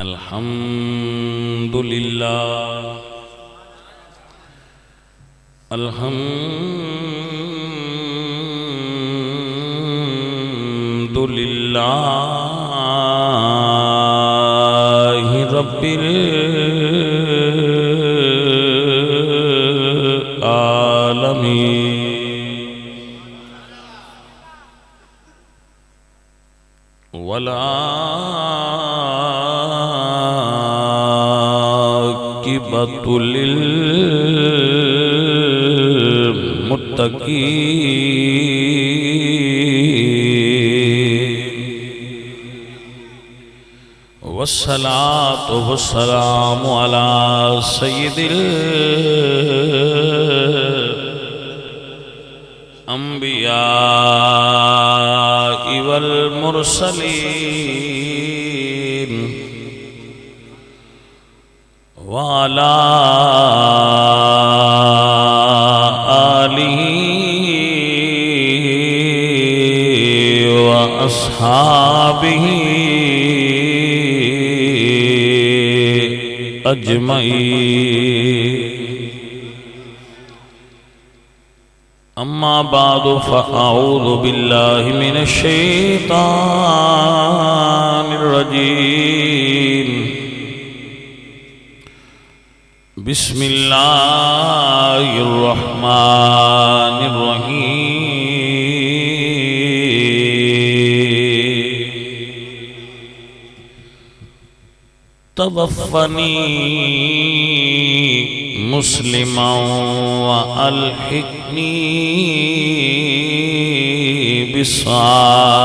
الحمد لله الحمد لله رب العالمين والعاقبة للمتقين والصلاة والسلام على سيد الأنبياء والمرسلين وعلى آله وأصحابه أجمعين. أما بعد فأعوذ بالله من الشيطان الرجيم. بسم الله الرحمن الرحيم. توفني مسلما وألحقني بالصالحين.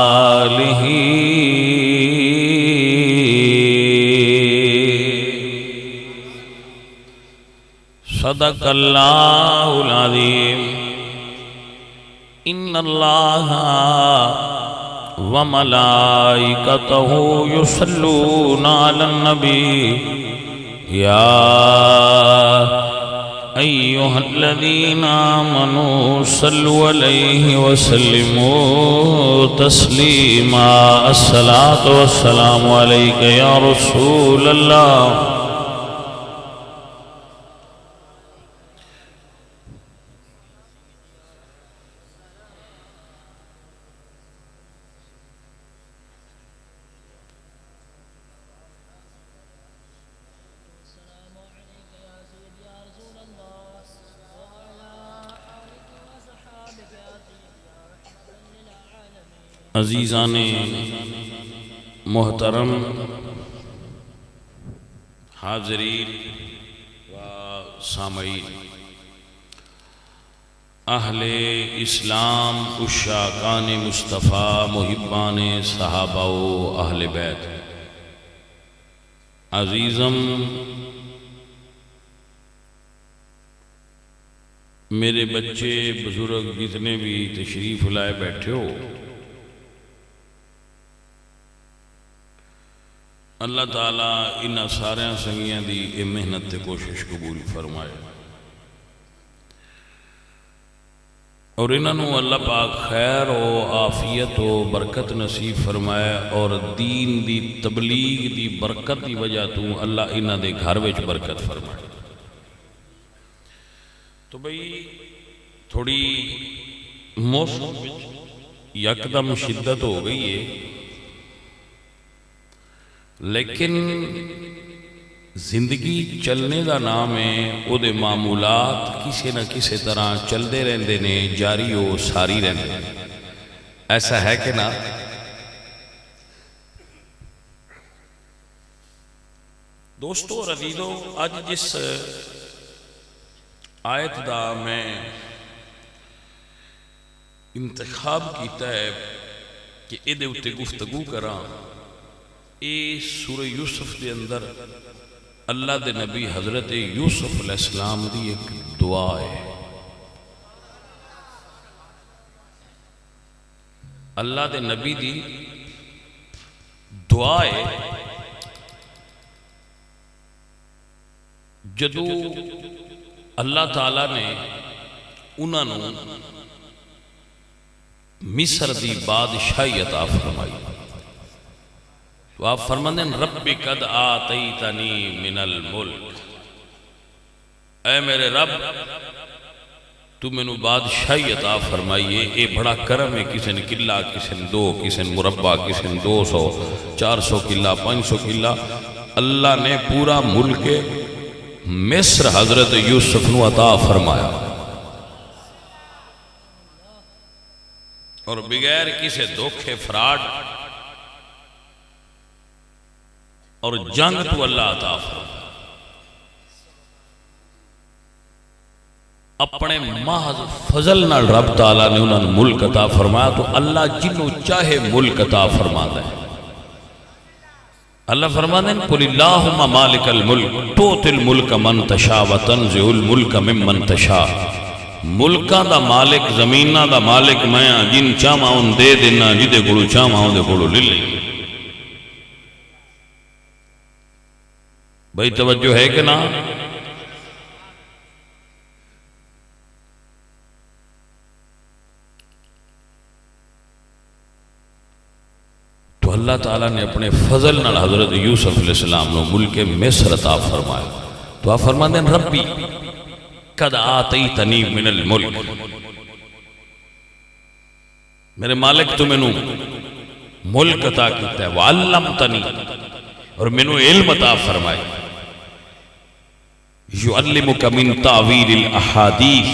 صدق الله العظيم. إن الله وملائكته يصلون على النبي يا أيها الذين آمنوا صلوا عليه وسلموا تسليما. الصلاة والسلام عليك يا رسول الله. عزیزان محترم حاضرین و سامعین، اہل اسلام، عشاقان مصطفیٰ، محبان صحابہ و اہل بیت، عزیزم میرے بچے بزرگ جتنے بھی تشریف لائے بیٹھے ہو، اللہ تعالیٰ انہاں سارے سنگیاں دی اے محنت تے کوشش قبول فرمائے، اور انہوں اللہ پاک خیر و عافیت و برکت نصیب فرمائے، اور دین دی تبلیغ دی برکت دی وجہ تو اللہ انہاں دے گھر وچ برکت فرمائے۔ تو بھئی تھوڑی موسم یکدم شدت ہو گئی ہے، لیکن زندگی چلنے دا نام ہے، او دے معمولات کسی نہ کسی طرح چل دے رہندے نے، جاری ہو ساری رہندے۔ ایسا ہے کہ نا؟ دوستو اور عزیزو، آج جس آیت دا میں انتخاب کیتا ہے کہ ادھے اتے گفتگو کراں، اے سورہ یوسف دے اندر اللہ دے نبی حضرت یوسف علیہ السلام دی ایک دعا ہے۔ اللہ دے نبی دی دعا ہے، جدو اللہ تعالیٰ نے انہوں مصر دی بادشاہی عطا فرمائی، تو آپ فرماتے ہیں رب قد آتیتنی من الملک، اے میرے رب تو میں نو بادشاہی عطا فرمائیے، اے بڑا کرم ہے، کسی نے کلا، کسی نے دو، کسی نے مربع، کسی نے 200 400 کلا 500 کلا، اللہ نے پورا ملک مصر حضرت یوسف نو عطا فرمایا، اور بغیر کسی دھوکے فراڈ اور جنگ تو اللہ عطا فرمایا، اپنے محض فضل نال رب تعالیٰ نے انہوں نے ملک عطا فرمایا۔ تو اللہ جنوں چاہے ملک عطا فرماتا ہے۔ اللہ فرماتے ہیں قل اللہم مالک الملک تؤتی الملک من تشاء وتنزع الملک ممن تشاء، ملکاں دا مالک، زمیناں دا مالک میں ہاں، جن چاہواں ان دے دینا، جدے کولوں چاہواں ان دے کولوں لے لے۔ بھائی توجہ ہے کہ نہ؟ تو اللہ تعالیٰ نے اپنے فضل نال حضرت یوسف علیہ السلام نے ملک مصر عطا فرمایا۔ تو آپ فرماتے ہیں ربی قد آتیتنی من الملک، میرے مالک تو میں ملک عطا کیتا ہے، وعلمتنی، اور میں علم عطا فرمائی، یعلمک من تعویل الاحادیث،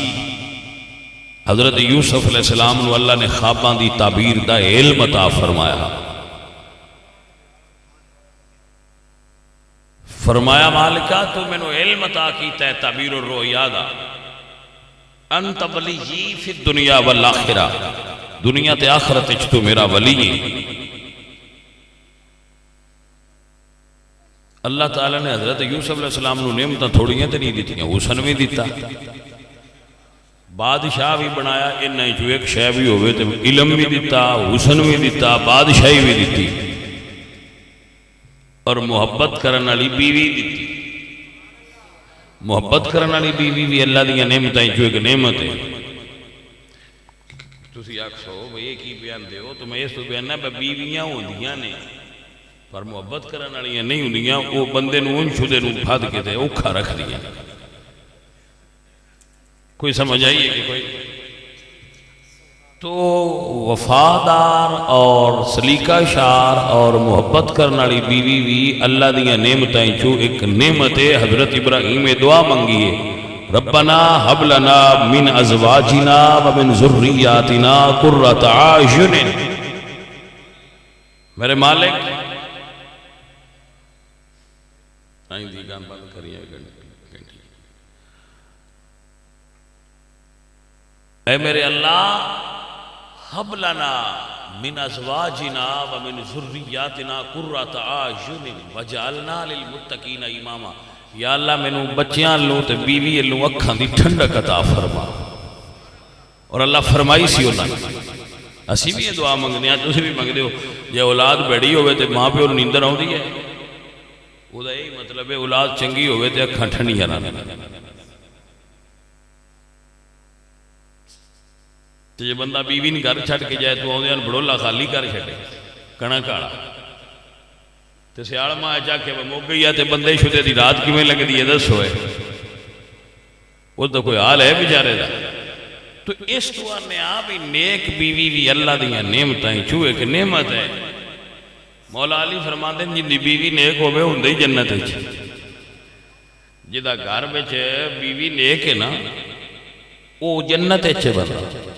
حضرت یوسف علیہ السلام نے اللہ نے خواباں دی تعبیر دا علم عطا فرمایا۔ فرمایا مالکہ تو میں نے علم عطا کیتا ہے تعبیر الرؤیا دا، انت ولی فی الدنیا والآخرہ، دنیا تے آخرت اچھ تو میرا ولی ہے۔ اللہ تعالیٰ نے حضرت یوسف علیہ السلام نے نعمتاں تھوڑیاں تے نہیں دیتیاں، حسن بھی دیتا، بادشاہ بھی بنایا، انہیں جو ایک شے بھی ہوئے تے علم بھی دیتا، حسن بھی دیتا، بادشاہی بھی دیتی، اور محبت کرن والی بیوی دیتی۔ محبت کرن والی بیوی بھی اللہ دیا نعمتیں جو ایک نعمت ہے۔ تسی آکھو بھئی یہ کی بیان دے ہو، تو میں اس تو بیان نہ بیویاں ہوندیاں نے پر محبت کرن والیاں نہیں ہوندیاں، وہ بندے نو ان شدے نو پھاد کے تے اوکھا رکھ دیا۔ کوئی سمجھ آئیے کہ کوئی؟ تو وفادار اور سلیقہ شار اور محبت کرنے والی بیوی بھی اللہ دیا نعمتیں چو ایک نعمت ہے۔ حضرت ابراہیم دعا منگی ہے ربنا حب لنا من ازواجنا ومن ذریاتنا قرۃ اعین، میرے مالک اے میرے اللہ حب لنا من ازواجنا ومن ذریاتنا قرۃ اعین وجعلنا للمتقین اماما، یا اللہ میں نو بچیاں لوں تے بیوی لوں اکھاں دی ٹھنڈک عطا فرما۔ اور اللہ فرمائی سی انہاں اسی بھی یہ دعا منگنے ہیں، تسی بھی منگدے ہو، جے اولاد بڑی ہوئے تے ماں پیو نیندر آؤندی ہے، وہ دا یہی مطلب ہے اولاد چنگی ہوئے تے اکھاں ٹھنڈیاں نہ تو یہ بندہ بیوی نے گھر چھٹ کے جائے تو آدھے بڑولا خالی کر چھٹے کنا کاڑا تو سیال ماں جا کے مک گئی ہے تو بندے شدے دی رات کی میں لگ دی ہے دس ہوئے، وہ تو کوئی حال ہے بیچارے دا۔ تو اس تو آنے آپ ہی نیک بیوی بھی اللہ دیا نعمتیں چو ایک نعمت ہے۔ مولا علی فرماتے ہیں جن دی بیوی نیک ہوئے ہندے ہی جنت ہے، جدہ گھر بچے بیوی نیک ہے نا وہ جنت ہے بندہ،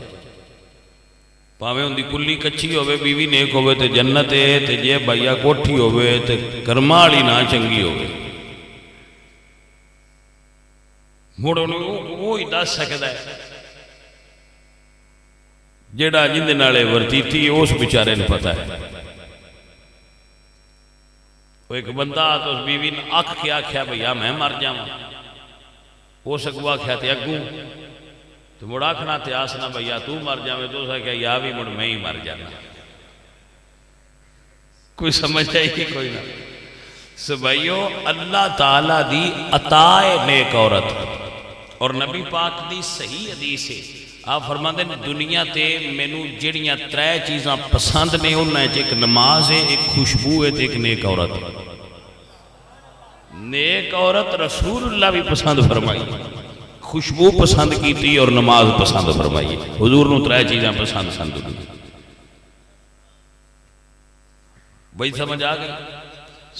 پاوے ان دی کلی کچھی ہوئے بیوی نیک ہوئے تے جنت ہے، تے جے بھائیا کوٹھی ہوئے تے کرمالی نہ چنگی ہوئے۔ موڑوں نے وہی دس سکتا ہے جیڑا جن دے نالے ورتی تھی اس بیچارے نے پتا ہے۔ وہ ایک بندہ تو اس بیوی نے آکھ کیا کیا بھیا میں مر جاؤں، ہو سکوا کیا تے اگوں تو مڑا کھنا تے آسنا بھیا تو مر جاوے تو سا کیا یا بھی مڑ میں ہی مر جانا۔ کوئی سمجھ آئی کہ کوئی نہ؟ سبھائیو اللہ تعالیٰ دی عطائے نیک عورت، اور نبی پاک دی صحیح حدیث ہے آپ فرماتے ہیں دنیا تے مینوں جڑیاں 3 چیزاں پسند نے انہاں وچ ایک نماز ہے، ایک خوشبو ہے تے ایک نیک عورت ہے۔ نیک عورت رسول اللہ بھی پسند فرمائی، خوشبو پسند کیتی اور نماز پسند فرمائی۔ حضور نو 3 چیزاں پسند سن۔ بھئی سمجھ آ گئی؟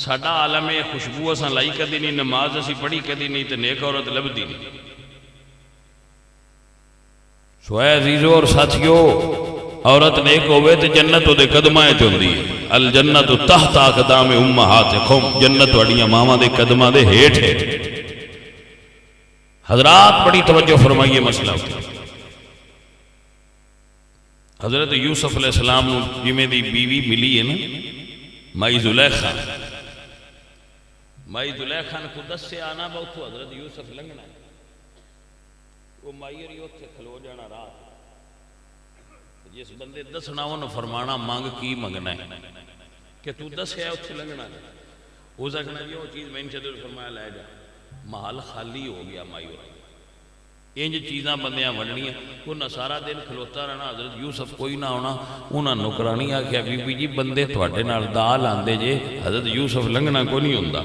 ساڈا عالم ہے خوشبو اساں لائی کدی نہیں، نماز اسی پڑھی کدی نہیں، تے نیک عورت لبدی نہیں۔ سوائے عزیزو اور ساتھیو، عورت نیک ہوئے تے جنت دے قدماں وچ ہوندی ہے۔ الجنت تحت اقدام امہاتکم، جنت تہاڈیاں ماواں دے قدماں دے ہیٹھ ہے۔ حضرات بڑی توجہ فرمائیے مسئلہ۔ حضرت یوسف علیہ السلام جویں دی بیوی ملی ہے نا مائی زلیخا، مائی زلیخا نے کو دسے آنا بہتو حضرت یوسف لنگنا ہے، وہ مائی اور یوتھے کھلو جانا رات، جس بندے دسنا انہوں فرمانا مانگ کی منگنا ہے کہ تو دس ہے اتھے لنگنا ہے، ہو سکنا یہ چیز میں انشاء اللہ فرمایا لے جا، محل خالی ہو گیا مائی اور انج چیزاں بندیاں ونڈنیاں۔ انہاں سارا دن کھلوتا رہنا، حضرت یوسف کوئی نہ ہونا، انہاں نوکرانی آکھیا بی بی جی بندے تواڈے نال دال آندے جے، حضرت یوسف لنگنا کو نہیں ہوندا۔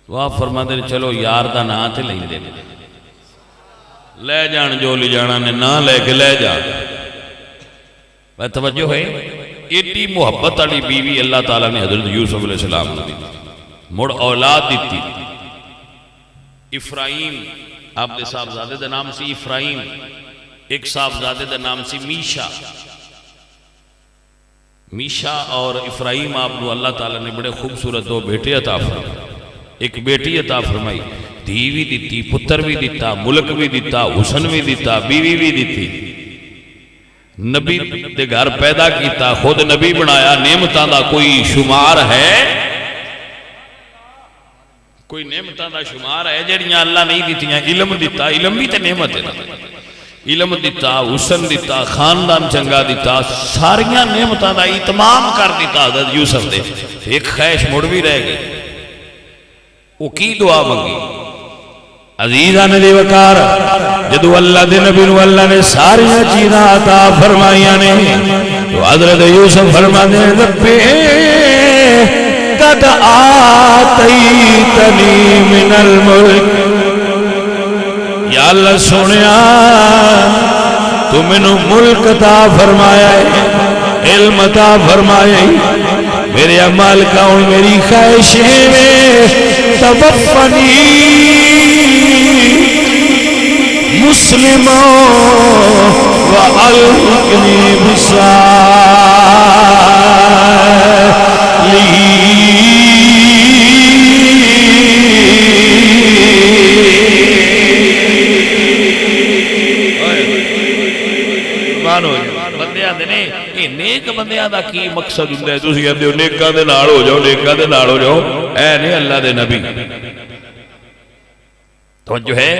وہ آپ فرماتے ہیں چلو یار دا نا تے لیں دے لے جان جو لے جانا نے نہ لے کے لے جا۔ میں توجہ ہے ایڈی محبت والی بیوی اللہ تعالیٰ نے حضرت یوسف علیہ السلام نے دی، مڑ اولاد دیتی۔ افراہیم آپ دے صاحبزادے دا نام سی افراہیم، ایک صاحبزادے دا نام سی میشا۔ میشا اور افراہیم آپ کو اللہ تعالیٰ نے بڑے خوبصورت 2 بیٹے عطا فرمائے، ایک بیٹی عطا فرمائی، دھی بھی دیتی، پتر بھی دیتا، ملک بھی دیتا، حسن بھی دیتا، بیوی بھی دیتی، نبی دے گھر پیدا کیتا، خود نبی بنایا۔ نعمتاں دا کوئی شمار ہے؟ کوئی نعمتاں دا شمار ہے جڑیاں اللہ نہیں دیتیاں؟ علم دیتا، علم بھی تے نعمت ہے نا، علم دیتا، حسن دیتا، خاندان چنگا دیتا، ساریاں نعمتاں دا اتمام کر دیتا حضرت یوسف دے۔ ایک خواہش مڑ بھی رہ گئی، وہ کی دعا منگی؟ عزیزان دی وقار جدو اللہ دے نبی نو اللہ نے ساریاں چیزاں عطا فرمائیاں نے تو حضرت یوسف فرماتے ہیں ربے قد آتیتنی من الملک، یا اللہ سنیا تو منو ملک عطا فرمایا ہے، علم عطا فرمایا ہے، میرے عمال کا اور میری خواہشیں میں توفنی مسلموں وَأَلْقِنِي بندیاں دے نے یہ نیک بندیاں دا کی مقصد ہوتا ہے؟ تسی کہتے ہو نیکاں دے نال ہو جاؤ، نیکاں دے نال ہو جاؤ، اے نہیں اللہ دے نبی۔ توجہ ہے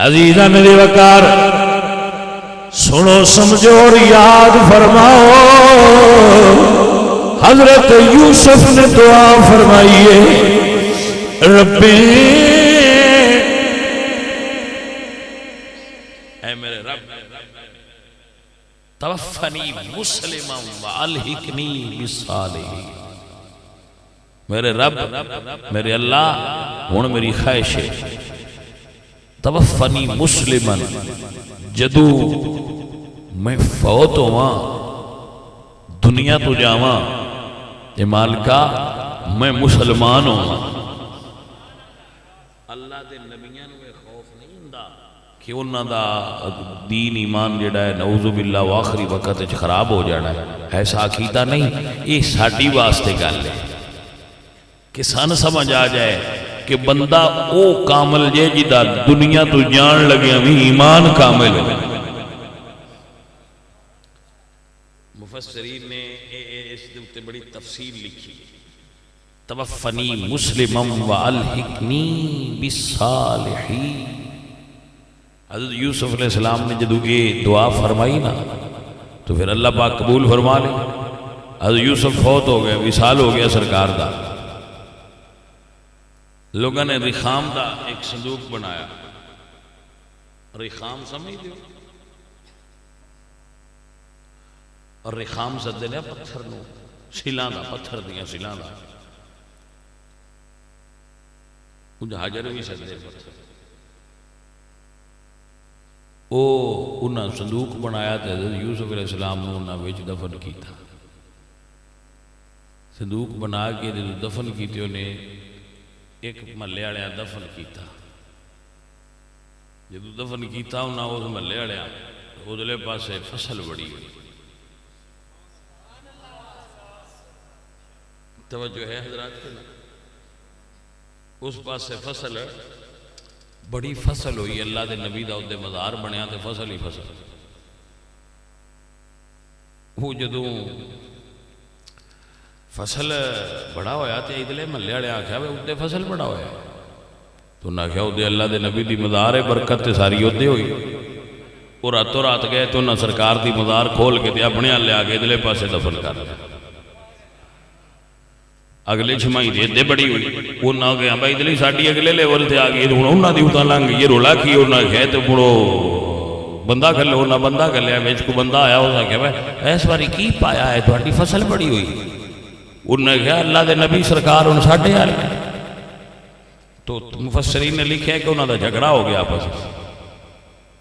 عزیزان دے وقار، سنو سمجھو اور یاد فرماؤ، حضرت یوسف نے دعا فرمائی ہے ربی اے میرے رب توفنی مسلما والحقنی بالصالحین، میرے رب میرے اللہ ہن میری خواہش ہے توفنی مسلما، جدو میں فوت ہواں دنیا تو جاواں اے مالکا میں مسلمان ہوں۔ اللہ دے نبیان میں خوف نہیں ہوندا کہ انہاں دا دین ایمان جڑا ہے نعوذ باللہ آخری وقت خراب ہو جانا ہے، ایسا عقیدہ نہیں۔ یہ ساڈی واسطے گل ہے کہ سن سمجھ آ جائے کہ بندہ او کامل جے جدا دنیا تو جان لگے بھی ایمان کامل ہے۔ مفسرین نے اس دے بڑی تفصیل لکھی، توفنی مسلما والحقنی بالصالحین۔ حضرت یوسف علیہ السلام نے جدو یہ دعا فرمائی نا تو پھر اللہ پاک قبول فرما لے۔ حضرت یوسف فوت ہو گئے، وصال ہو گیا سرکار دا، لوگوں نے رخام دا ایک صندوق بنایا، رخام سمجھ دیو، اور رخام سدے لیا پتھر نو، سیلاں دا، پتھر دیاں سیلاں دا، انج حجر بھی سدے پتھر، او انہاں صندوق بنایا تے حضرت یوسف علیہ السلام نو انہاں وچ دفن کیتا، صندوق بنا کے جدوں دفن کیتے انہیں ایک محلے والے دفن کیتا، جدوں دفن کیتا انہاں اس محلے والے ادھرلے پاسے فصل بڑی ہوئی، توجہ ہے حضرات کے نا، اس پاسے فصل بڑی فصل ہوئی، اللہ دے نبی دا دے مزار بنیا تے فصل ہی فصل، وہ جدوں فصل بڑا ہویا تے ادھرلے محلے والے آکھیا وے اودے فصل بڑا ہویا، تو انہاں آکھیا اودے اللہ دے نبی دی مزار ہے، برکت تے ساری اودے ہوئی، اور راتوں رات گئے تو انہاں سرکار دی مزار کھول کے تے اپنے ہل لے آ کے ادھرلے پاسے دفن کر دیا، اگلے چھمائی دے دے بڑی ہوئی، انہاں گیا بھائی ادھرلی ساڈی اگلے لیول تے آ گئی، انہاں دی اتاں لنگ گئی، رولا کی انہاں کہے تے پڑو بندہ کھلے، انہاں بندہ کھلیا، وچ کو بندہ آیا اس آکھیا بھائی اس باری کی پایا ہے تہاڈی فصل بڑی ہوئی، انہوں نے کہا اللہ دے نبی سرکار ان ساڑھے آل میں، تو مفسرین نے لکھا ہے کہ انہوں نے جھگڑا ہو گیا آپس،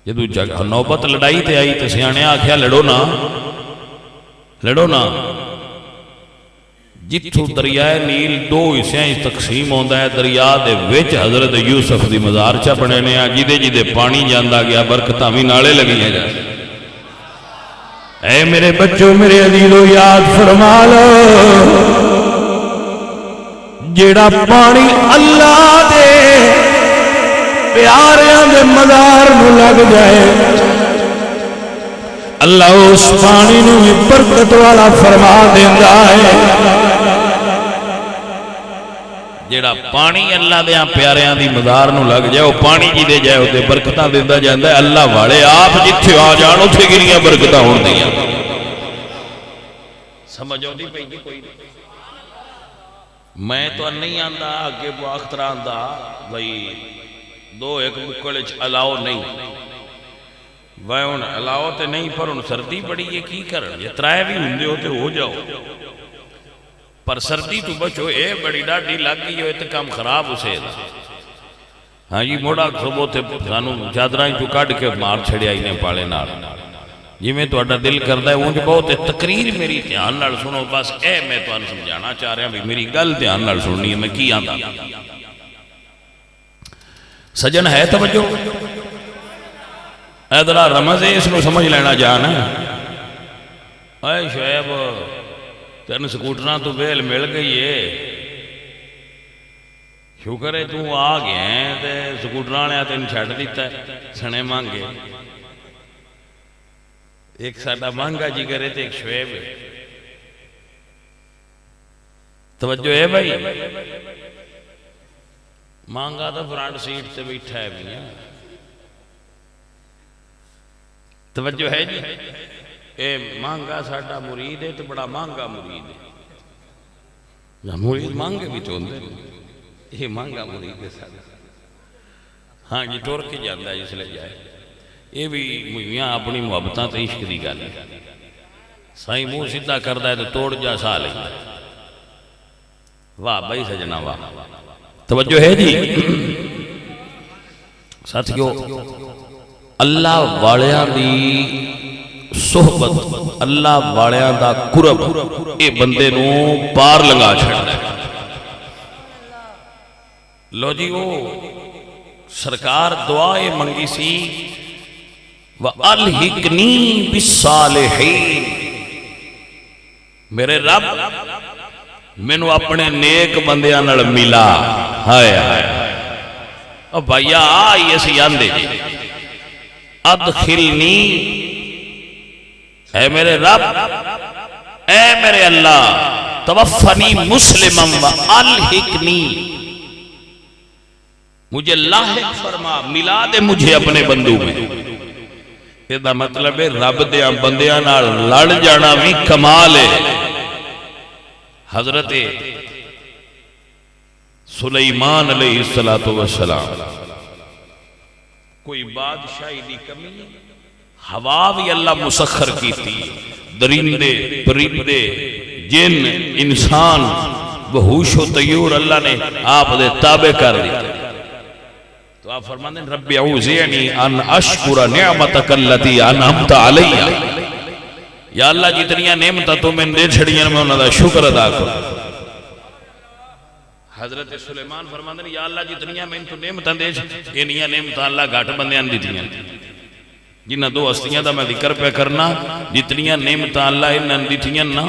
جدو نوبت لڑائی تے آئی تے سیانے آکھیا لڑو نا، لڑو نا، جتھو دریائے نیل دو حصے تقسیم ہوندا ہے، دریا دے وچ حضرت یوسف دی مزار چا بنے نے، جدے جدے پانی جاندا گیا برکتاں وی نالے لگیاں جا، اے میرے بچوں میرے عزیزو یاد فرما لو، جیڑا پانی اللہ دے پیاریاں دے مزار نو لگ جائے، اللہ اس پانی نو برکت والا فرما دیندا ہے، جیڑا پانی اللہ دے پیاریاں دی مزار نو لگ جائے، وہ پانی جی دے جائے ہوتے برکتاں دیندا جاندا ہے، اللہ والے آپ جتھے آ جان اتھے گریاں برکتاں ہون دیاں، سمجھ آؤندی پئی جی کوئی نہیں، میں تو نہیں آندا اگے وہ اختر آندا بھائی دو ایک مکڑ الاؤ نہیں، وہ ہن الاؤ تے نہیں، پر ہن سردی بڑی ہے کی کرن، یہ ترائے بھی ہوندے ہو تے ہو جاؤ، پر سردی تو بچو، اے بڑی ڈاڈی لگ گئی ہوئے تے کام خراب اسے دا، ہاں جی موڑا صبح تے سانو چادرائیں تو کٹ کے مار چھڑیا ہی نے پالے نال، جی میں تو اڈا دل کردہ ہے اونج بہت تقریر میری دھیان نال سنو، بس اے میں تو ان سمجھانا چاہ رہا ہوں میری گل دھیان نال سننی ہے، میں کی آندا سجن ہے توجہ، اے ذرا رمض ہے اس کو سمجھ لینا جانا، اے شعیب تین سکوٹراں تو بیل مل گئی ہے، شکر ہے تو آ گئے ہیں تے سکوٹراں نے تین چھٹ دیتا ہے، سنے مانگے، ایک ساڈا مانگا جی کرے تے ایک شعیب ہے، توجہ ہے بھائی، مانگا تو فرنٹ سیٹ تے بیٹھا ہے میاں، توجہ ہے جی، اے مانگا ساڈا مرید ہے تو بڑا مانگا مرید ہے، مرید مانگے بھی چوندے، یہ مانگا مرید ہے ساڈا، ہاں جی ٹور کے جاندہ ہے جس لے جائے، یہ بھی میاں اپنی محبتاں تے عشق دی گل ہے، سائیں منہ سیدھا کردہ ہے تو توڑ جا سا لیں، واہ بھائی سجنا واہ، توجہ ہے جی، ساتھیو اللہ والیاں دی صحبت، اللہ والیاں دا قرب، اے بندے نو پار لگا چھڑتا ہے، لو جی وہ سرکار دعائے منگی سی وَأَلْحِقْنِي بِالصَّالِحِينَ، میرے رب مینو اپنے نیک بندیاں نال ملا، ہائے ہائے اب بھائیا آئی ایسی آندے جی، ادخلنی، اے میرے رب، اے میرے اللہ، توفنی مسلمم وَأَلْحِقْنِي، مجھے لاحق فرما، ملا دے مجھے اپنے بندوں میں، یہ دا مطلب ہے رب دیاں بندیاں نال لڑ جانا بھی کمال ہے، حضرت سلیمان علیہ السلام کوئی بادشاہی دی کمی نہیں. ہوا بھی اللہ مسخر کیتی، درندے پرندے جن انسان وحوش و طیور اللہ نے آپ دے تابع کر دیتے. تو آپ فرماتے ہیں رب اوزعنی ان اشکر نعمتک التی انعمت علی. یا اللہ جتنیاں نعمتاں تو میں دے چھڑیاں میں انہاں دا شکر ادا کروں. حضرت سلیمان فرماتے ہیں یا اللہ جتنیاں میں تو نعمتاں دے انہیاں نعمتاں اللہ گھٹ بندیاں دیتیاں. جنہ دو ہستیاں دا میں ذکر پہ کرنا جتنیاں نعمتاں اللہ انہاں دیتیاں نا،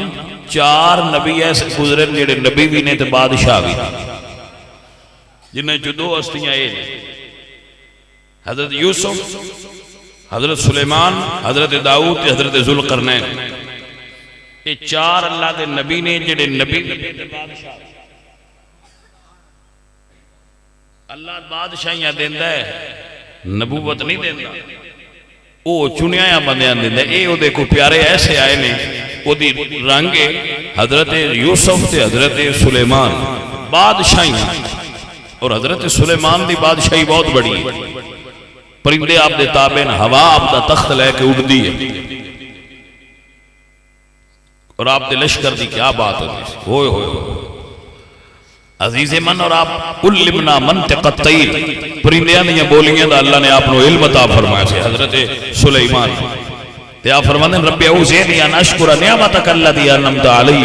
4 نبی ایسے گزرے جڑے نبی بھی نے تے بادشاہ بھی. جنہیں جو 2 ہستیاں اے حضرت یوسف، حضرت سلیمان، حضرت داؤد، حضرت ذوالقرنین. یہ 4 اللہ دے نبی نے جڑے نبی تے بادشاہ. اللہ بادشاہیاں دیندہ ہے، نبوت نہیں دیندہ. او چنیاں بندیاں دیندہ ہے. اے او دیکھو پیارے ایسے آئے نے او دی رنگ حضرت یوسف تے حضرت سلیمان بادشاہیاں. اور حضرت سلیمان دی بادشاہی بہت بڑی ہے. پرندے آپ دے تابع، ہوا آپ دا تخت لے کے اڑ دی ہے. اور آپ دے لشکر دی کیا بات ہوتی ہے. ہوئے ہوئے ہوئے عزیز من. اور آپ علمنا منطق الطیر، پرندیاں دیا بولیاں دا اللہ نے آپ نے علم عطا فرمایا سے حضرت سلیمان. تے آپ فرماتے ہیں رب اوزعنی ان اشکر نعمتک التی انعمت علی.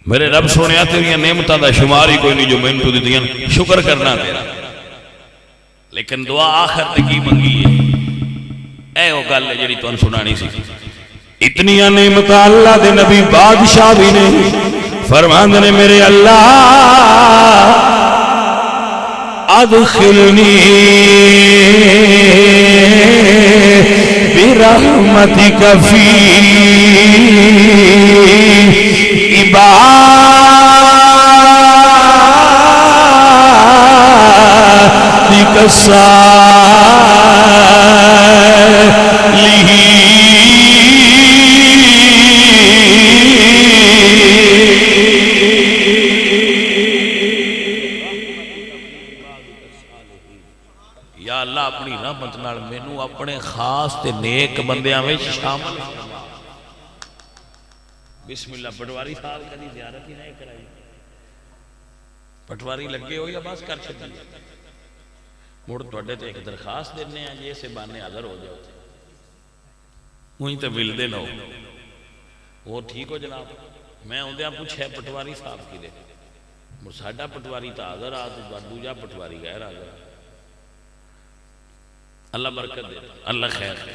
میرے رب سونے تیری نعمتاں دا شمار ہی کوئی نہیں جو میں تو دیتیاں، شکر کرنا تیرا. لیکن دعا آخر تکی منگی ہے. اے وہ گل ہے جڑی تمہیں سنانی سی. اتنیاں نعمتاں اللہ دے نبی بادشاہ بھی نہیں. فرماندے نے میرے اللہ ادخلنی برحمتک فی عبادک الصالحین. یا اللہ اپنی رحمت نال مینوں اپنے خاص تے نیک بندیاں وچ شامل. بسم اللہ. پٹواری صاحب کدی زیارت ہی نہیں کرائی؟ پٹواری لگے ہو یا بس کر چھڈی؟ مڑ تواڈے تے ایک درخواست دینے ہیں جی اسے بانے حاضر ہو جاؤ. وہیں تے ملدے نہ ہو. وہ ٹھیک ہو جناب. میں اوندیاں پوچھے پٹواری صاحب کی دے ساڈا پٹواری تا حاضر آ تو دوجا پٹواری غیر حاضر. اللہ برکت دے، اللہ خیر دے.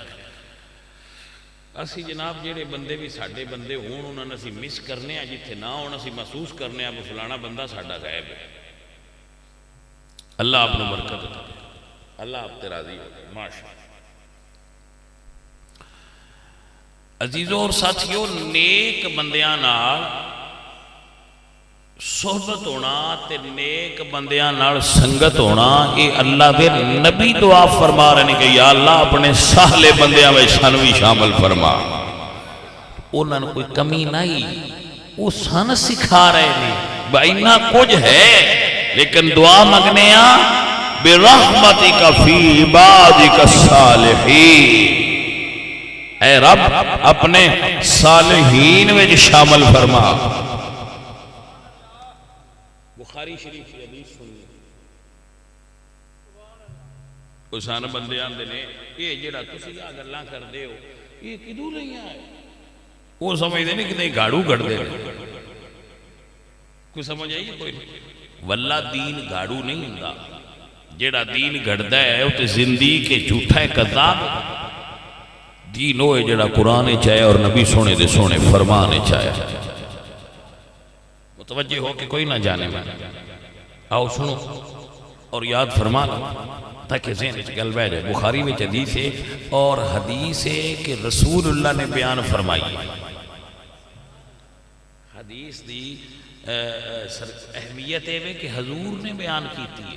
اسی جناب جیڑے بندے بھی ساڈے بندے ہون انہاں نے اسی مس کرنے ہیں، جتھے نہ ہون اسی محسوس کرنے ہیں فلانا بندہ ساڈا غائب ہے. اللہ آپ نے برکت دے، اللہ آپ تے راضی ہو. ماشاءاللہ. عزیزوں اور ساتھیوں، نیک بندیاں نال صحبت ہونا تے نیک بندیاں نال سنگت ہونا، یہ اللہ دے نبی دعا فرما رہے ہیں کہ یا اللہ اپنے سہلے بندیاں میں سن بھی شامل فرما. انہوں نے کوئی کمی نہیں، وہ سن سکھا رہے ہیں بھائی نہ کچھ ہے لیکن دعا مگنے برحمتک فی عبادک الصالحین. اے رب اپنے صالحین میں شامل فرما. بخاری شریف کی حدیث سنی. اسان بندے آندے نے یہ جڑا تسی آ گلاں کردے ہو یہ کدوں نہیں آئے. وہ سمجھدے نہیں کہ گاڑو گڑ دے. کوئی سمجھ آئی کوئی نہیں. واللہ دین گاڑو نہیں ہوندا. جڑا دین گھڑدا ہے وہ تے زندگی کے جھوٹا ہے، کذاب. دین ہوئے جڑا قرآن چاہے اور نبی سونے دے سونے فرمانے چاہے. متوجہ ہو کہ کوئی نہ جانے میں. آؤ سنو اور یاد فرما تاکہ ذہن وچ گل بیٹھ جائے. بخاری میں حدیث ہے اور حدیث ہے کہ رسول اللہ نے بیان فرمائی. حدیث دی اہمیت ہے کہ حضور نے بیان کیتی ہے.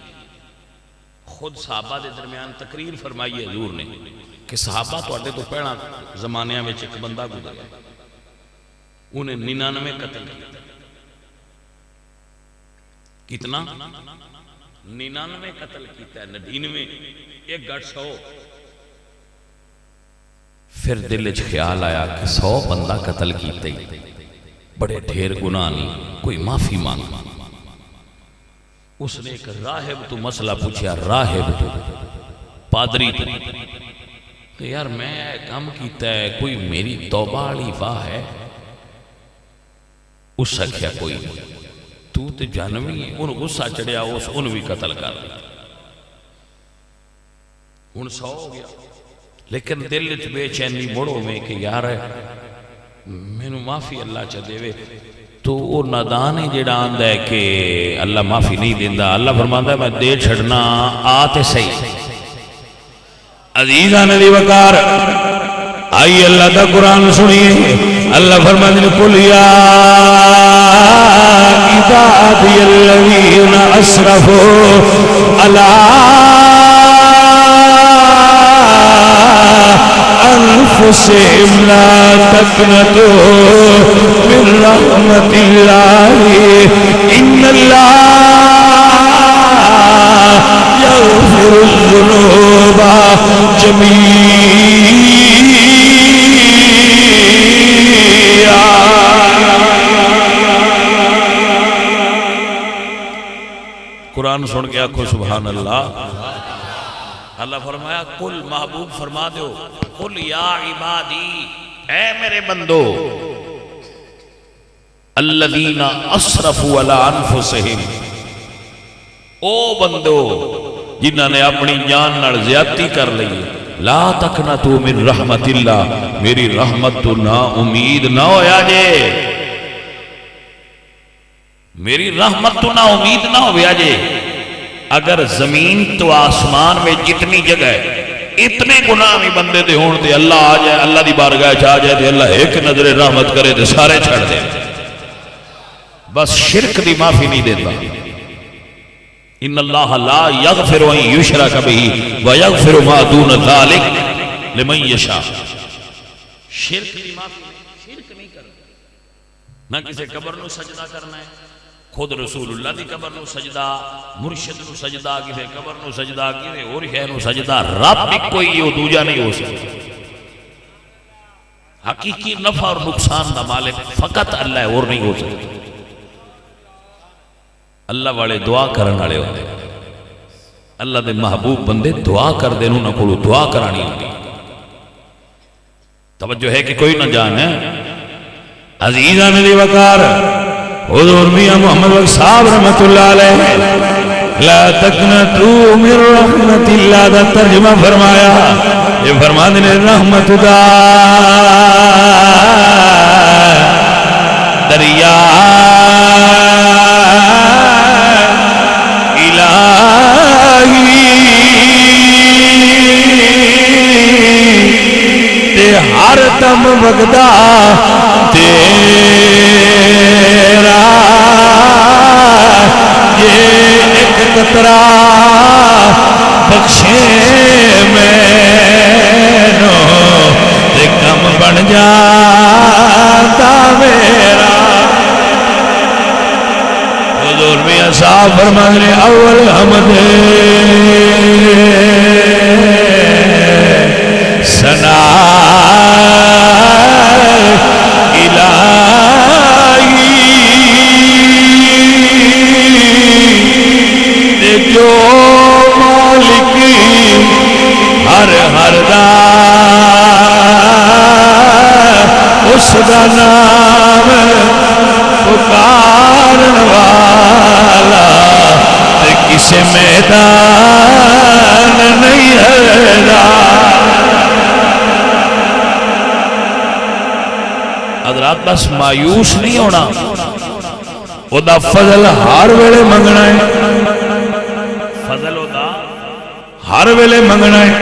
خود صحابہ دے درمیان تقریر فرمائی ہے حضور نے کہ صحابہ تو اڈے تو پہنا زمانے میں ایک بندہ گزرا انہیں 99 قتل کیا. کتنا؟ 99 قتل کیتا ہے، 99 ایک گھٹ 100. پھر دل وچ خیال آیا کہ 100 بندہ قتل کیتے ہی بڑے ڈھیر گناہ نہیں، کوئی معافی مانگ. اس نے ایک راہب تو مسئلہ پوچھا، راہب تو پادری تو کہ یار میں کام کیتا ہے، کوئی میری توبہ والی واہ ہے؟ اس سے کیا کوئی نہیں، تو تے جانوی ہے. ان غصہ چڑھیا، ان بھی قتل کر دیا. ہن 100 ہو گیا، لیکن دل وچ بے چینی مڑو میں کہ یار مینوں معافی اللہ چا دے. تو وہ نادان ہے جڑا آندا ہے کہ اللہ معافی نہیں دیندا. اللہ فرماندا ہے میں دے چھڑنا، آتے صحیح. عزیزان علی وقار آئی اللہ دا قرآن سنیے. اللہ فرماتے ہیں قل یا عبادی الذین اسرفوا علی انفسهم لا تقنطوا من رحمت اللہ ان اللہ یغفر الذنوب جميعا. قرآن سن کے آکھو سبحان اللہ. اللہ فرمایا قل محبوب فرما دو، قل یا عبادی اے میرے بندو، الذین اسرفوا علی انفسہم، او بندو جنہاں نے اپنی جان نال زیادتی کر لی، لا تقنطوا من رحمت اللہ، میری رحمت تو نا امید نہ ہویا جے، میری رحمت تو نا امید نہ ہویا جے. اگر زمین تو آسمان میں جتنی جگہ ہے اتنے گناہ بھی بندے دے ہون تے اللہ آ جائے، اللہ دی بارگاہ چاہ جائے تے اللہ ایک نظر رحمت کرے تے سارے چھڑ دے. بس شرک دی معافی نہیں دیتا. ان اللہ لا یغفر ان یشرک بہ ویغفر ما دون ذلک لمن یشاء. شرک دی معافی شرک نہیں کرنا، نہ کسی قبر نو سجدہ کرنا ہے، خود رسول اللہ دی قبر نو سجدہ، مرشد نو سجدہ، کسی قبر نو سجدہ، کسی اور شے نو سجدہ. رب بھی کوئی یہ دوجہ نہیں ہو سکتا. حقیقی نفع اور نقصان دا مالک فقط اللہ ہے، اور نہیں ہو سکتا. اللہ والے دعا کرن والے ہوتے، اللہ دے محبوب بندے دعا کر دے، انہوں نہ کولو دعا کرانی ہوتی. توجہ ہے کہ کوئی نہ جان ہے. عزیزان علی وقار حضور میاں محمد وقت صاحب رحمت اللہ علیہ لا تقنطوا من رحمت اللہ دا ترجمہ فرمایا. یہ فرما دینے رحمت دا دریا الہی تے ہر دم وگدا تیرا یہ ایک قطرہ بخشے مینو تے کم بن جاتا میرا. حضور میاں صاحب فرمان رہے اول حمد ثنا جو مالک ہر ہر دا اس دا نام پکارن والا تے کسے میدان نہیں ہے. حضرات بس مایوس نہیں ہونا، او دا فضل ہر ویلے منگنا ہے، فضل او دا ہر ویلے منگنا ہے.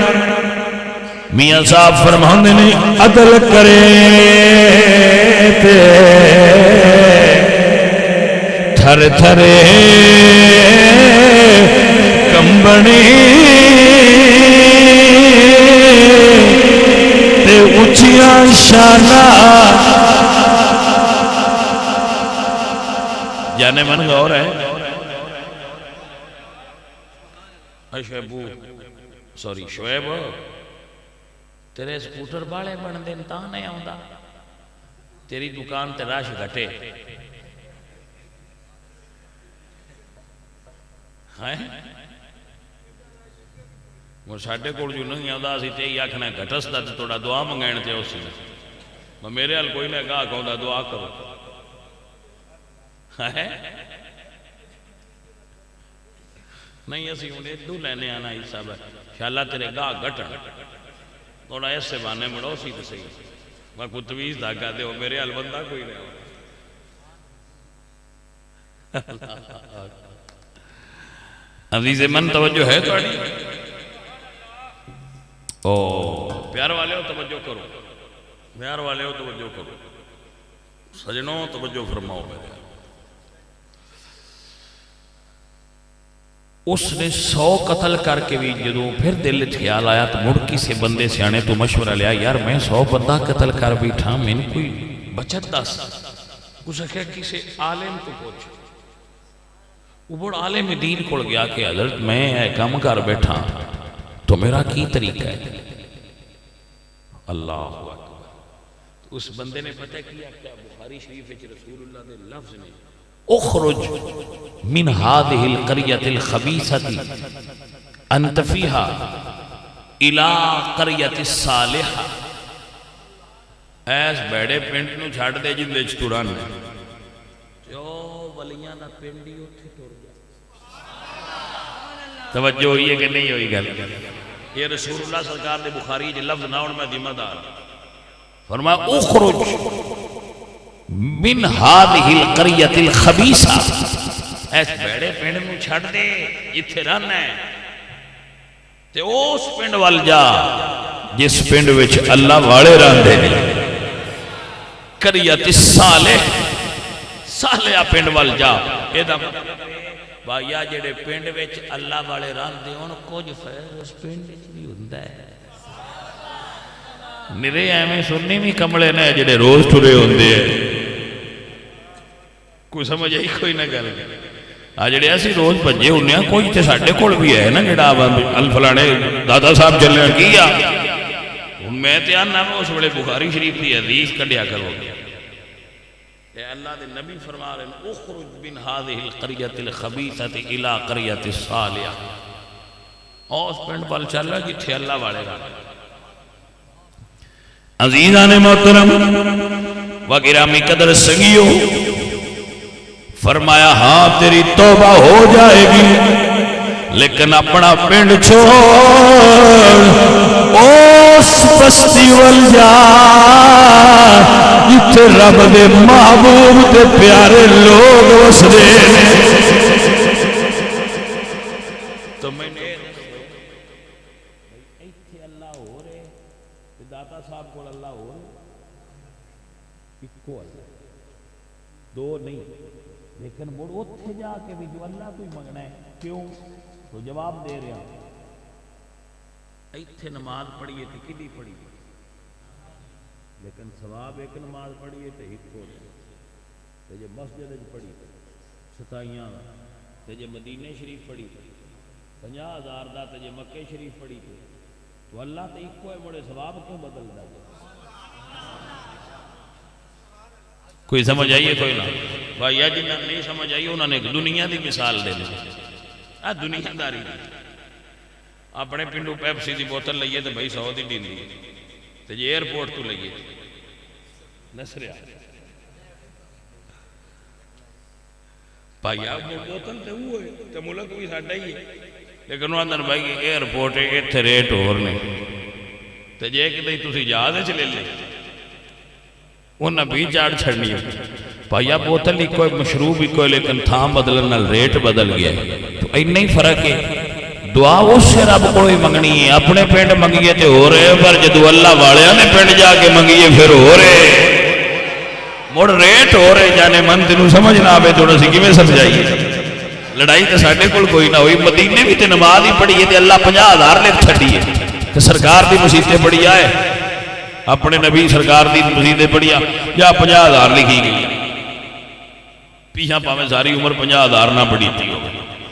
میاں صاحب فرماندے نے عدل کرے تے تھر تھرے کمبنی تے اونچیاں شاناں. جانے من غور ہے شعیبو سوری شعیب تیرے سکوٹر بالے بن دین تا نہیں آؤں تیری دکان تے راش گھٹے وہ ساڑھے کوڑ جو نہیں آؤں اسی تے ہی آکھنا گھٹس دا توڑا دعا منگائن تے اسی میں میرے حال کوئی نہیں کہا کہوں دا دعا کرو نہیں اسی انہیں دو لینے آنا ہی صاحب ہے شاءاللہ تیرے گاہ گھٹن تھوڑا ایسے بانے مڑو سی تو صحیح میں کتویز دھاگا دے وہ میرے حال بندہ کوئی نہیں عزیز من توجہ ہے توڑی پیار والے ہو توجہ کرو پیار والے ہو توجہ کرو سجنوں توجہ فرماؤ میرے اس نے 100 قتل کر کے بھی جدوں پھر دل خیال آیا تو مڑ کسی بندے سے آنے تو مشورہ لیا یار میں 100 بندہ قتل کر بیٹھا میں نے کوئی بچت دس اسے کہا کسی عالم کو پوچھ وہ بڑا عالم دین کھڑ گیا کہ حضرت میں کم کر بیٹھا تو میرا کی طریقہ ہے اللہ اکبر اس بندے نے پتہ کیا کیا بخاری شریف رسول اللہ دے لفظ نے اخرج من هذه القرية الخبيثة انت فيها الى قرية الصالحة ایس بیڑے پینٹ نو چھاڑ دے جن دے چتوران ہے جو ولیاں دا پینڈی اتھے ٹور گیا توجہ ہوئی ہے کہ نہیں ہوئی گل یہ رسول اللہ سرکار نے بخاری جی لفظ نہ ان میں ذمہ دار فرمایا اخرج من هذه القرية الخبيثة ایس بیڑے پینڈ میں چھڑ دے اتھے رہنا ہے تے اس پینڈ وال جا جس پینڈ وچ اللہ والے رہن دے قرية الصالح صالحہ پینڈ وال جا یہ دا بھائیا جڑے پینڈ وچ اللہ والے رہن دے ان کچھ فیض اس پینڈ وچ بھی ہوندہ ہے میرے ایمیں سننی بھی کمڑے نے جڑے روز ٹھرے ہوندے ہیں کوئی سمجھ آئی کوئی نہ گل جڑے ایسی روز بجے ہونے ہیں کوئی تے ساڑھے کوڑ بھی ہے نا جڑا الفلانے دادا صاحب چلنے کیا میں تے آنا میں اس بڑے بخاری شریف کی حدیث کڈیا کرو گیا اے اللہ دے نبی فرما رہے ہیں اخرج من هذه القرية الخبيثة الى قرية الصالحة اس پنڈ پل چل رہا جتھے اللہ والے گا عزیزان محترم وگرامی قدر سنگیو فرمایا ہاں تیری توبہ ہو جائے گی لیکن اپنا پنڈ چھوڑ اس بستی والجا جتھے رب دے محبوب دے پیارے لوگ اس دے تو میں نے ایتھے اللہ ہو رہے داتا صاحب کو اللہ ہو رہے اکو اللہ دو نہیں لیکن وہ اتھے جا کے بھی جو اللہ کوئی مگنا ہے کیوں تو جواب دے رہا ایتھے نماز پڑھئے تھے کدی پڑھی لیکن ثواب ایک نماز پڑھئے تھے ایک ہو تے جے مسجد پڑھی ستائیاں تے جے مدینہ شریف پڑھی 50,000 دا تے جے مکہ شریف پڑھی تو اللہ تے ایک کوئی بڑے ثواب کیوں بدل دا کوئی سمجھ آئیے کوئی نہ بھائی یا جنہاں نہیں سمجھ آئیے انہوں نے دنیا دی مثال دے لی دنیا داری دی اپنے پنڈو پیپسی دی بوتل لئیے تو بھائی 100 دی دین دی تو یہ ایئرپورٹ تو لئیے نصریا بھائی آپ بوتل تے ہوئے تو ملک بھی ساڑھا ہی ہے لیکن وہ اندر بھائی ایئرپورٹ ایتھے ریٹ اور نہیں تو یہ کہ نہیں تُسی جہاز چلے لے انہاں بھی چاڑ چھڑنی ہے بھائیا بوتل ہی کوئی مشروب ہی کوئی لیکن تھام بدلنا ریٹ بدل گیا تو اینا ہی فرق ہے دعا اس سے رب کوئی منگنی ہے اپنے پینڈ منگیے تے ہو رہے پر جدو اللہ والے نے پینڈ جا کے منگیے پھر ہو رہے مڑ ریٹ ہو رہے جانے من تینوں سمجھ نہ آبے تھوڑا سی کیویں سمجھائیے لڑائی تے ساڈے کول کوئی نہ ہوئی مدینے بھی تے نماز ہی پڑھیے تے اللہ 50,000 لکھ چھڈیے تے سرکار دی مسیتیں پڑھی آئے اپنے نبی سرکار دی مسیتیں پڑھیا یا 50,000 لکھی گئی پیچھا پاویں ساری عمر 50,000 نہ پڑھی تھی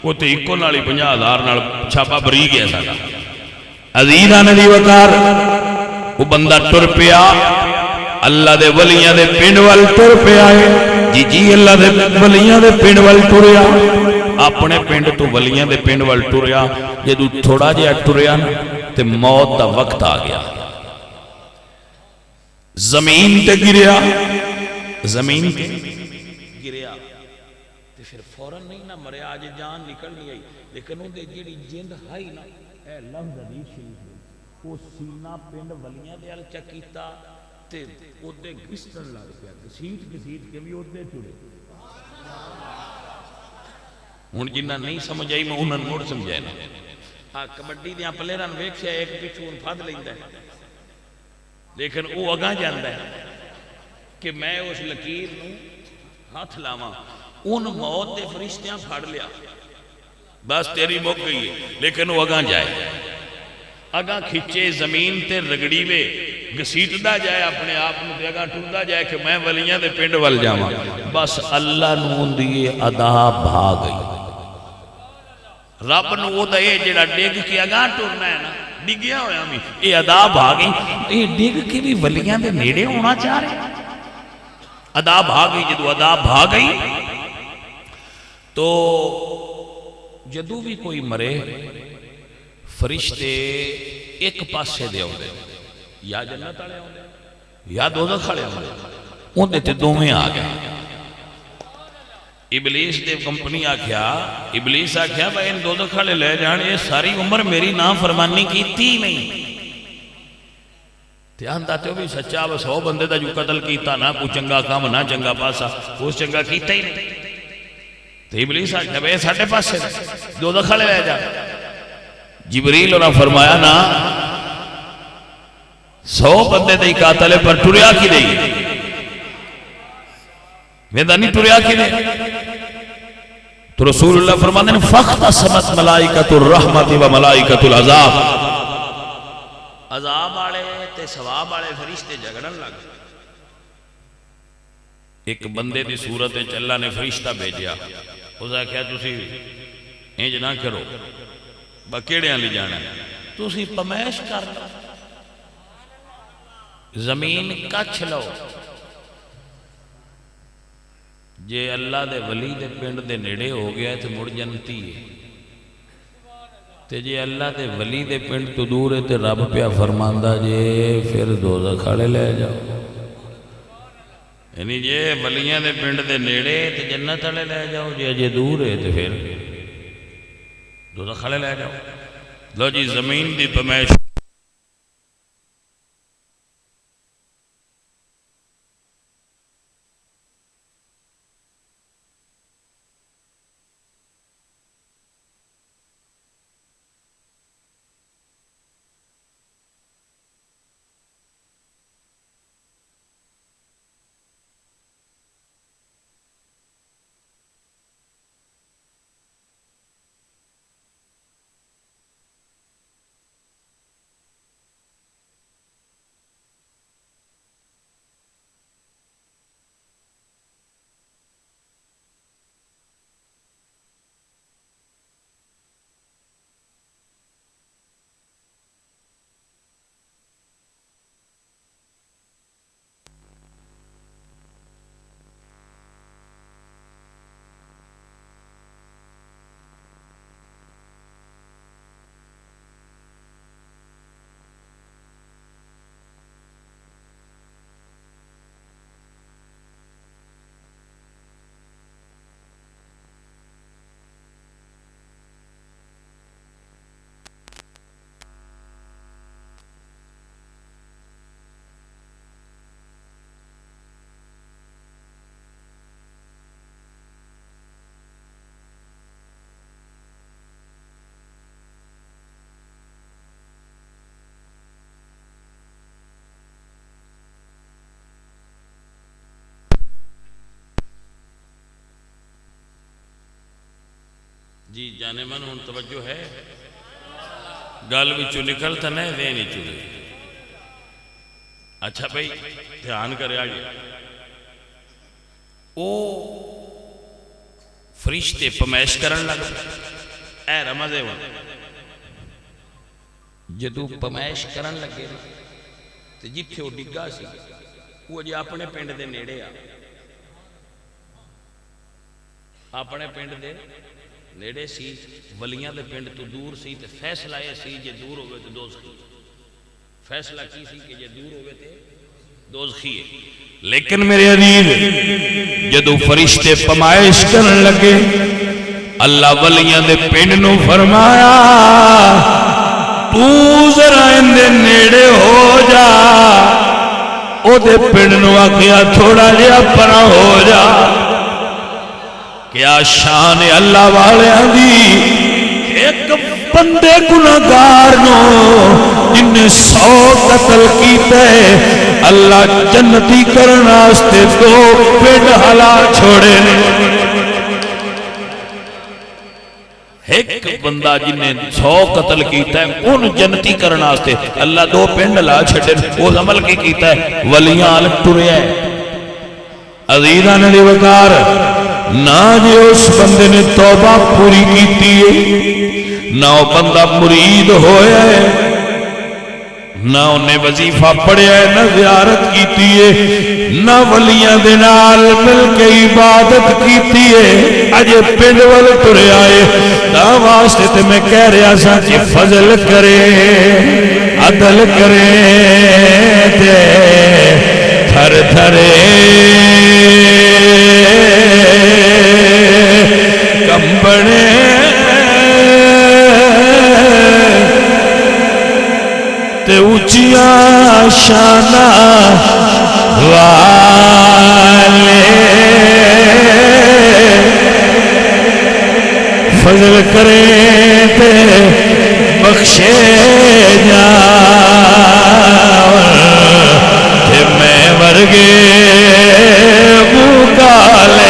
وہ تو ایکو نال ہی 50,000 نال چھاپا بری گیا ساڈا عزیزاں دی وقار وہ بندہ ٹر پیا اللہ دے ولیاں دے پنڈ وال ٹر پیا ہے جی اللہ دے ولیاں دے پنڈ وال ٹریا اپنے پنڈ تو ولیاں دے پنڈ وال ٹریا جدوں تھوڑا جہا ٹریا نا تے موت دا وقت آ گیا زمین تے گریا زمین تے گریا تے پھر فوراً نہیں نہ مریا آج جان نکل نہیں آئی لیکن ان دے جیڑی جند ہائی نا اے لفظ حدیث شریف وہ سینہ پنڈ ولیاں دے ال چکیتا تے اودے گھسٹن لگ پیا گھسیٹ کے بھی اودے ٹرے ہن جنہ نہیں سمجھ آئی میں انہاں مڑ سمجھائے نا کبڈی دیاں پلیراں ویکھیا ایک پیچھے پھد لیندا ہے لیکن وہ اگاں جاندا ہے کہ میں اس لکیر نو ہاتھ لاواں ان موت دے فرشتیاں پھڑ لیا بس تیری مک گئی ہے لیکن وہ اگاں جائے اگاں کھچے زمین تے رگڑی وے گھسیٹدا جائے اپنے آپ نو تے اگاں ٹردا جائے کہ میں ولیاں دے پنڈ ول جاواں بس اللہ نو دی ادا بھا گئی رب نو او دا اے جڑا ڈگ کے اگاں ٹرنا ہے نا ڈگیا ہویا بھی اے ادا بھا گئی اے ڈگ کے بھی ولیاں دے نیڑے ہونا چاہ رہے ادا بھا گئی جدو ادا بھا گئی تو جدو بھی کوئی مرے فرشتے ایک پاسے دے ہوندے یا جنت والے ہوندے یا دوزخ والے ہوندے اون دے تے دوویں آ گئے ابلیس دے کمپنی آکھیا ابلیس آکھیا بھائی ان دوزخ والے لے جان یہ ساری عمر میری نافرمانی کیتی نہیں تے آندا تے بھی سچا بس 100 بندے دا جو قتل کیتا نہ کوئی چنگا کام نہ چنگا پاسا اس چنگا کیتا ہی نہیں تے ابلیس آکھیا بھائی ساڈے پاسے دوزخ والے لے جا جبریل انہاں فرمایا نا 100 بندے دے قاتل پر ٹریا کی نہیں ویدہ نہیں ٹریا کی نہیں تو رسول اللہ فرماتے ہیں فَاخْتَصَمَتْ مَلَائِكَةُ الرَّحْمَةِ وَمَلَائِكَةُ الْعَذَابِ عذاب آڑے تے ثواب آڑے فرشتے جھگڑن لگ ایک بندے دی صورت اللہ نے فرشتہ بھیجیا اسے کہا تُسی انج نہ کرو بکیڑیاں لی جانا تُسی پمیش کر زمین کچھ لو جے اللہ دے ولی دے پنڈ دے نیڑے ہو گیا تو مڑ جنتی ہے تے جے اللہ دے ولی دے پنڈ تو دور ہے تے رب پیا فرماندہ جے پھر دوزخ والے لے جاؤ یعنی جے ولیاں دے پنڈ دے نیڑے تے جنت والے لے جاؤ جے دور ہے تے پھر دوزخ والے لے جاؤ لو جی زمین دی پمیش جی جانے من ہون توجہ ہے گل وچوں نکلتا نہیں دے نہیں چلے اچھا بھائی دھیان کرے آگے او فرشتے پمائش کرن لگ اے رمضے ہو جدو پمائش کرن لگے تو جتھے وہ ڈگا سی وہ جی اپنے پنڈ دے نیڑے اپنے پنڈ دے نیڑے سی ولیاں دے پنڈ تو دور سی تے فیصلہ یہ سی جے دور ہوئے تو دوزخی فیصلہ کی سی کہ جے دور ہوئے تے دوزخی ہے لیکن میرے عزیز جدو فرشتے پمائش کرن لگے اللہ ولیاں دے پنڈ نو فرمایا تو ذرا اندے نیڑے ہو جا او دے پنڈ نو آکھیا تھوڑا جیا پرا ہو جا کیا شان اللہ والے دی ایک بندے گناہگار نو جن نے 100 قتل کیتے اللہ جنتی کرنا آستے 2 پنڈ ہلا چھوڑے ایک بندہ جن نے 100 قتل کیتا ہے ان جنتی کرنا آستے اللہ 2 پنڈ ہلا چھڑے اس عمل کی کیتا ہے ولیاں الگ ٹرے ہیں عزیزان علی وقار نہ جے اس بندے نے توبہ پوری کیتی ہے نہ وہ بندہ مرید ہویا ہے نہ انہیں وظیفہ پڑھیا ہے نہ زیارت کیتی ہے نہ ولیاں دے نال مل کے عبادت کیتی ہے اجے پنڈ ول ٹرے آئے تا واسطے تے میں کہہ رہا سا کہ فضل کرے عدل کرے تے تھر تھرے کمبنے تے اونچیاں شانہ والے فضل کریں تے بخشے جاؤں تے میں ورگے مکالے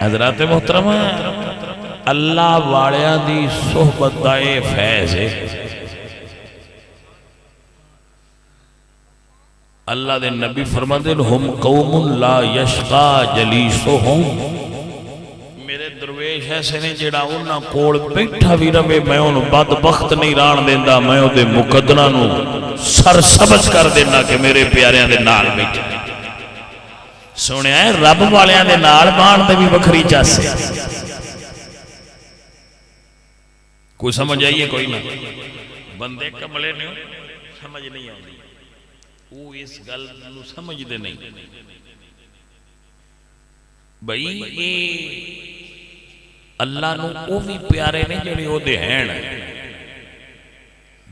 حضرات محترمہ اللہ والیاں دی صحبت دائے فیض ہے اللہ دے نبی فرماتے ہیں ہم قوم لا یشقا جلیسہم میرے درویش ایسے نے جڑا انہاں کوڑ بیٹھا بھی رہے میں انہوں بدبخت نہیں ران دیندہ میں انہوں دے مقدنہ نو سر سبز کر دینا کہ میرے پیاریاں دے نال بیٹھا سونے آئے رب والیاں دے نال بان دے بھی بکھری چاسے کوئی سمجھ آئیے کوئی نہ بندے کملے نہیں سمجھ نہیں آئی وہ اس گل نو سمجھ دے نہیں بھئی اللہ نو او بھی پیارے نہیں جڑے او دے ہیں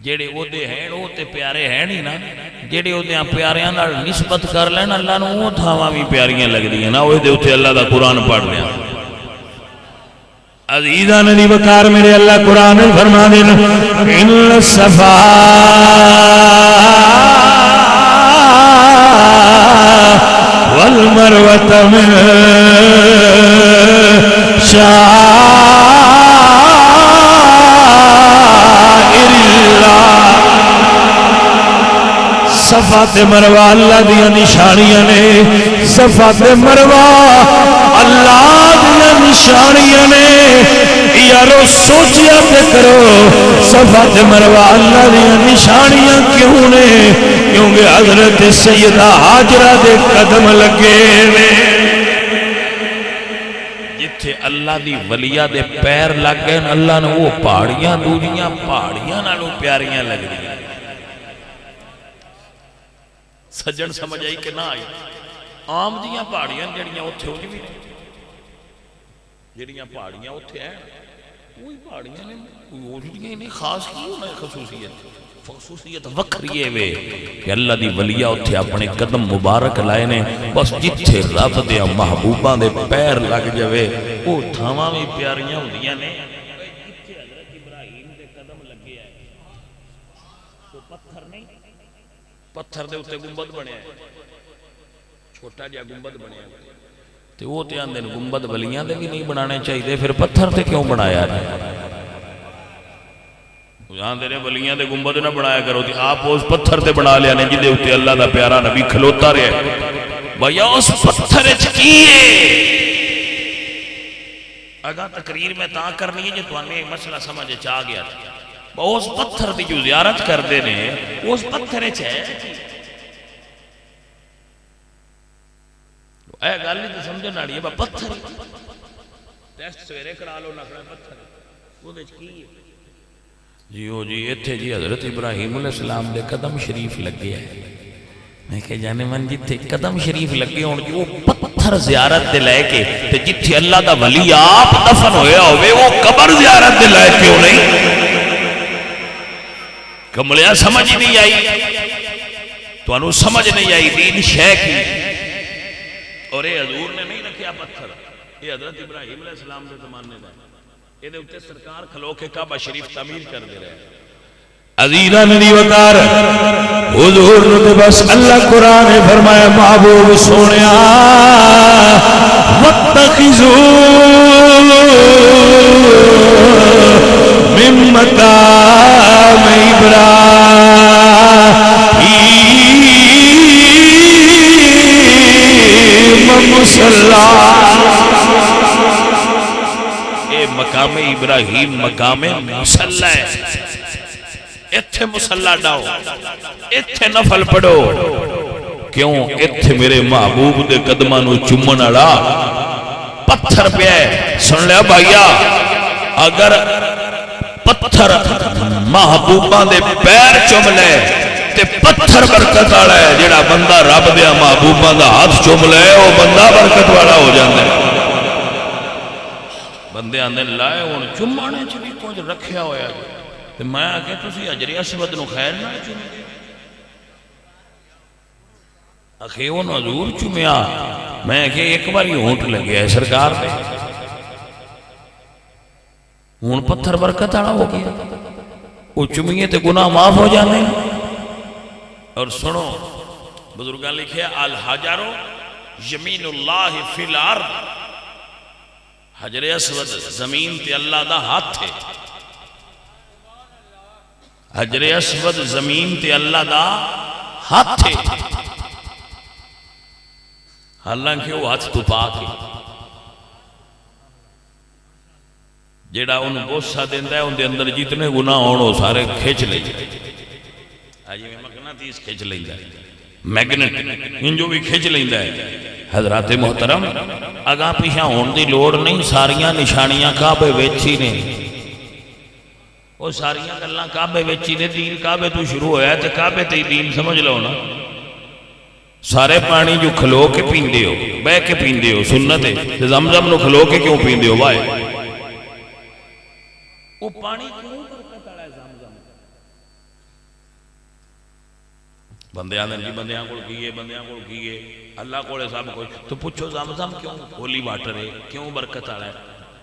جڑے او دے ہیں او تے پیارے ہیں نہیں نا جڑے او دے پیاریاں نال نسبت کر لین اللہ نو او تھاواں بھی پیاریاں لگ دی ہیں نا او دے اوتے اللہ دا قرآن پڑھ لیا عزیزان علی وقار میرے اللہ قرآن فرما دینا ان الصفا والمروۃ من شعائر اللہ صفا تے مروہ اللہ دیا نشانیاں نے صفا تے مروہ اللہ دیا نشانیاں نے یارو سوچیا تے کرو صفا تے مروہ اللہ دیا نشانیاں کیوں نے کیونکہ حضرت سیدہ حاجرہ دے قدم لگے نے جتھے اللہ دی ولیہ دے پیر لگ گئے اللہ نے وہ پہاڑیاں دوریاں پہاڑیاں نالوں پیاریاں لگ دی سجن سمجھ آئی کہ نہ آئی عام دیاں پہاڑیاں جڑیاں اتھے ہو جی جڑیاں پہاڑیاں اتھے ہیں وہی پہاڑیاں نے کوئی نہیں خاص کی ہونا خصوصیت وکھریے وے کہ اللہ دی ولیہ اتھے اپنے قدم مبارک لائے نے بس جتھے رب دے محبوباں دے پیر لگ جاوے وہ تھاواں بھی پیاریاں ہوندیاں نے جتھے حضرت ابراہیم دے قدم لگے آئے تو پتھر نہیں پتھر دے اتے گنبد بنے آئے چھوٹا جا گنبد بنے آئے تو وہ تیان دن گنبد ولیاں دے بھی نہیں بنانے چاہیے پھر پتھر تے کیوں بنایا جائے جہاں دے ولیاں دے گنبد نہ بنایا کرو تھی آپ اس پتھر تے بنا لیا نے جدے اتے اللہ دا پیارا نبی کھلوتا رہے بھیا اس پتھر چکیے اگا تقریر میں تا کرنی ہے جو توانے مسئلہ سمجھے چاہ گیا تھا اس پتھر دی جو زیارت کر دینے اس پتھر چاہے اے گالی تو سمجھے ناڑی ہے پتھر ٹیسٹ سویرے کرا لو نکڑا پتھر وہ دے چکی ہے جی ایتھے جی حضرت ابراہیم علیہ السلام دے قدم شریف لگے ہیں میں کہ جانے من جتھے قدم شریف لگے ہوں جو پتھر زیارت دے لائے کے تے جتھے اللہ دا ولی آپ دفن ہویا ہوئے وہ قبر زیارت دے لائے کیوں نہیں کملیا سمجھ نہیں آئی تو انہوں سمجھ نہیں آئی دین شے کی اور اے حضور نے نہیں رکھیا پتھر یہ حضرت ابراہیم علیہ السلام دے زمانے دا یہ دے اتے سرکار کھلو کے کعبہ شریف تعمیر کر دے رہے عزیزان دی وقار حضور نے بس اللہ قرآن فرمایا محبوب سونیا واتخذوا من مقام ابراہیم مصلی اے مقام ابراہیم مقام مصلی ہے اتھے مسلح ڈاؤ اتھے نفل پڑھو کیوں اتھے میرے محبوب دے قدمانو چمن اڑا پتھر پہ ہے سن لیا بھائیا اگر پتھر محبوبان دے پیر چم لے تے پتھر برکت والا ہے جڑا بندہ رب دیا محبوبان دا ہاتھ چم لے وہ بندہ برکت والا ہو جاندے بندے آندے لائے ان چمانے چلی کچھ رکھیا ہویا تو میں آگے تسی حجر اسود نو خیر نہ چومے اکھے وہ حضور چومیا میں آگے ایک بار یہ ہونٹ لگیا ہے سرکار پہ ہون پتھر برکت آڑا ہو گیا وہ چومیے تے گناہ معاف ہو جانے اور سنو بزرگاں لکھے الحجر یمین اللہ فی الارض حجر اسود زمین تے اللہ دا ہاتھ ہے حجر اسود زمین تے اللہ دا ہاتھ ہے حالانکہ وہ ہاتھ تو پاک ہے جیڑا ان بوسہ دیندہ ہے ان دے اندر جتنے گناہ ہونو سارے کھیچ لے جائے آجی میں مغناطیس کھیچ لیندہ ہے میگنٹ ان جو بھی کھیچ لیندہ ہے حضرات محترم اگاں پیشاں ہون دی لوڑ نہیں ساریاں نشانیاں کعبے ویچی نے وہ ساریاں گلاں کعبے ویچی نے دین کعبے تو شروع ہویا ہے تے کعبے تے دین سمجھ لو نا سارے پانی جو کھلو کے پیندے ہو بے کے پیندے ہو سنت ہے زمزم نو کھلو کے کیوں پیندے ہو بھائی وہ پانی کیوں برکت آڑا ہے زمزم بندیاں دن جی بندیاں کو کیے اللہ کو سب کچھ تو پوچھو زمزم کیوں ہولی واٹر ہے کیوں برکت آڑا ہے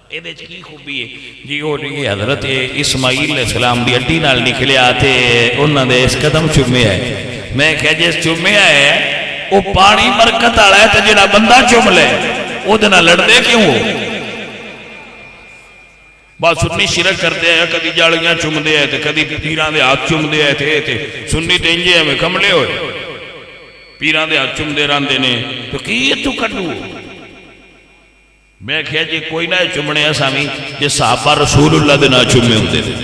اے دے چکی خوبی ہے جی وہ حضرت اسماعیل علیہ السلام دی اڈی نال نکلے آتے انہوں نے اس قدم چومے ہے میں کہہ جس چومے ہے وہ پانی برکت آڑا ہے تو جنہا بندہ چوم لے وہ دنہ لڑ دے کیوں ہو بات سنی شرک کرتے ہیں کدی جاڑیاں چوم دے ہیں کدی پیران دے ہاتھ چوم دے ہیں سنی تینجے ہمیں کملے ہوئے پیران دے ہاتھ چوم دے ران دینے تو کی تو کٹو میں کہا جی کوئی نہ چمنے اسامی جی صحابہ رسول اللہ دے نہ چمے ہوتے تھے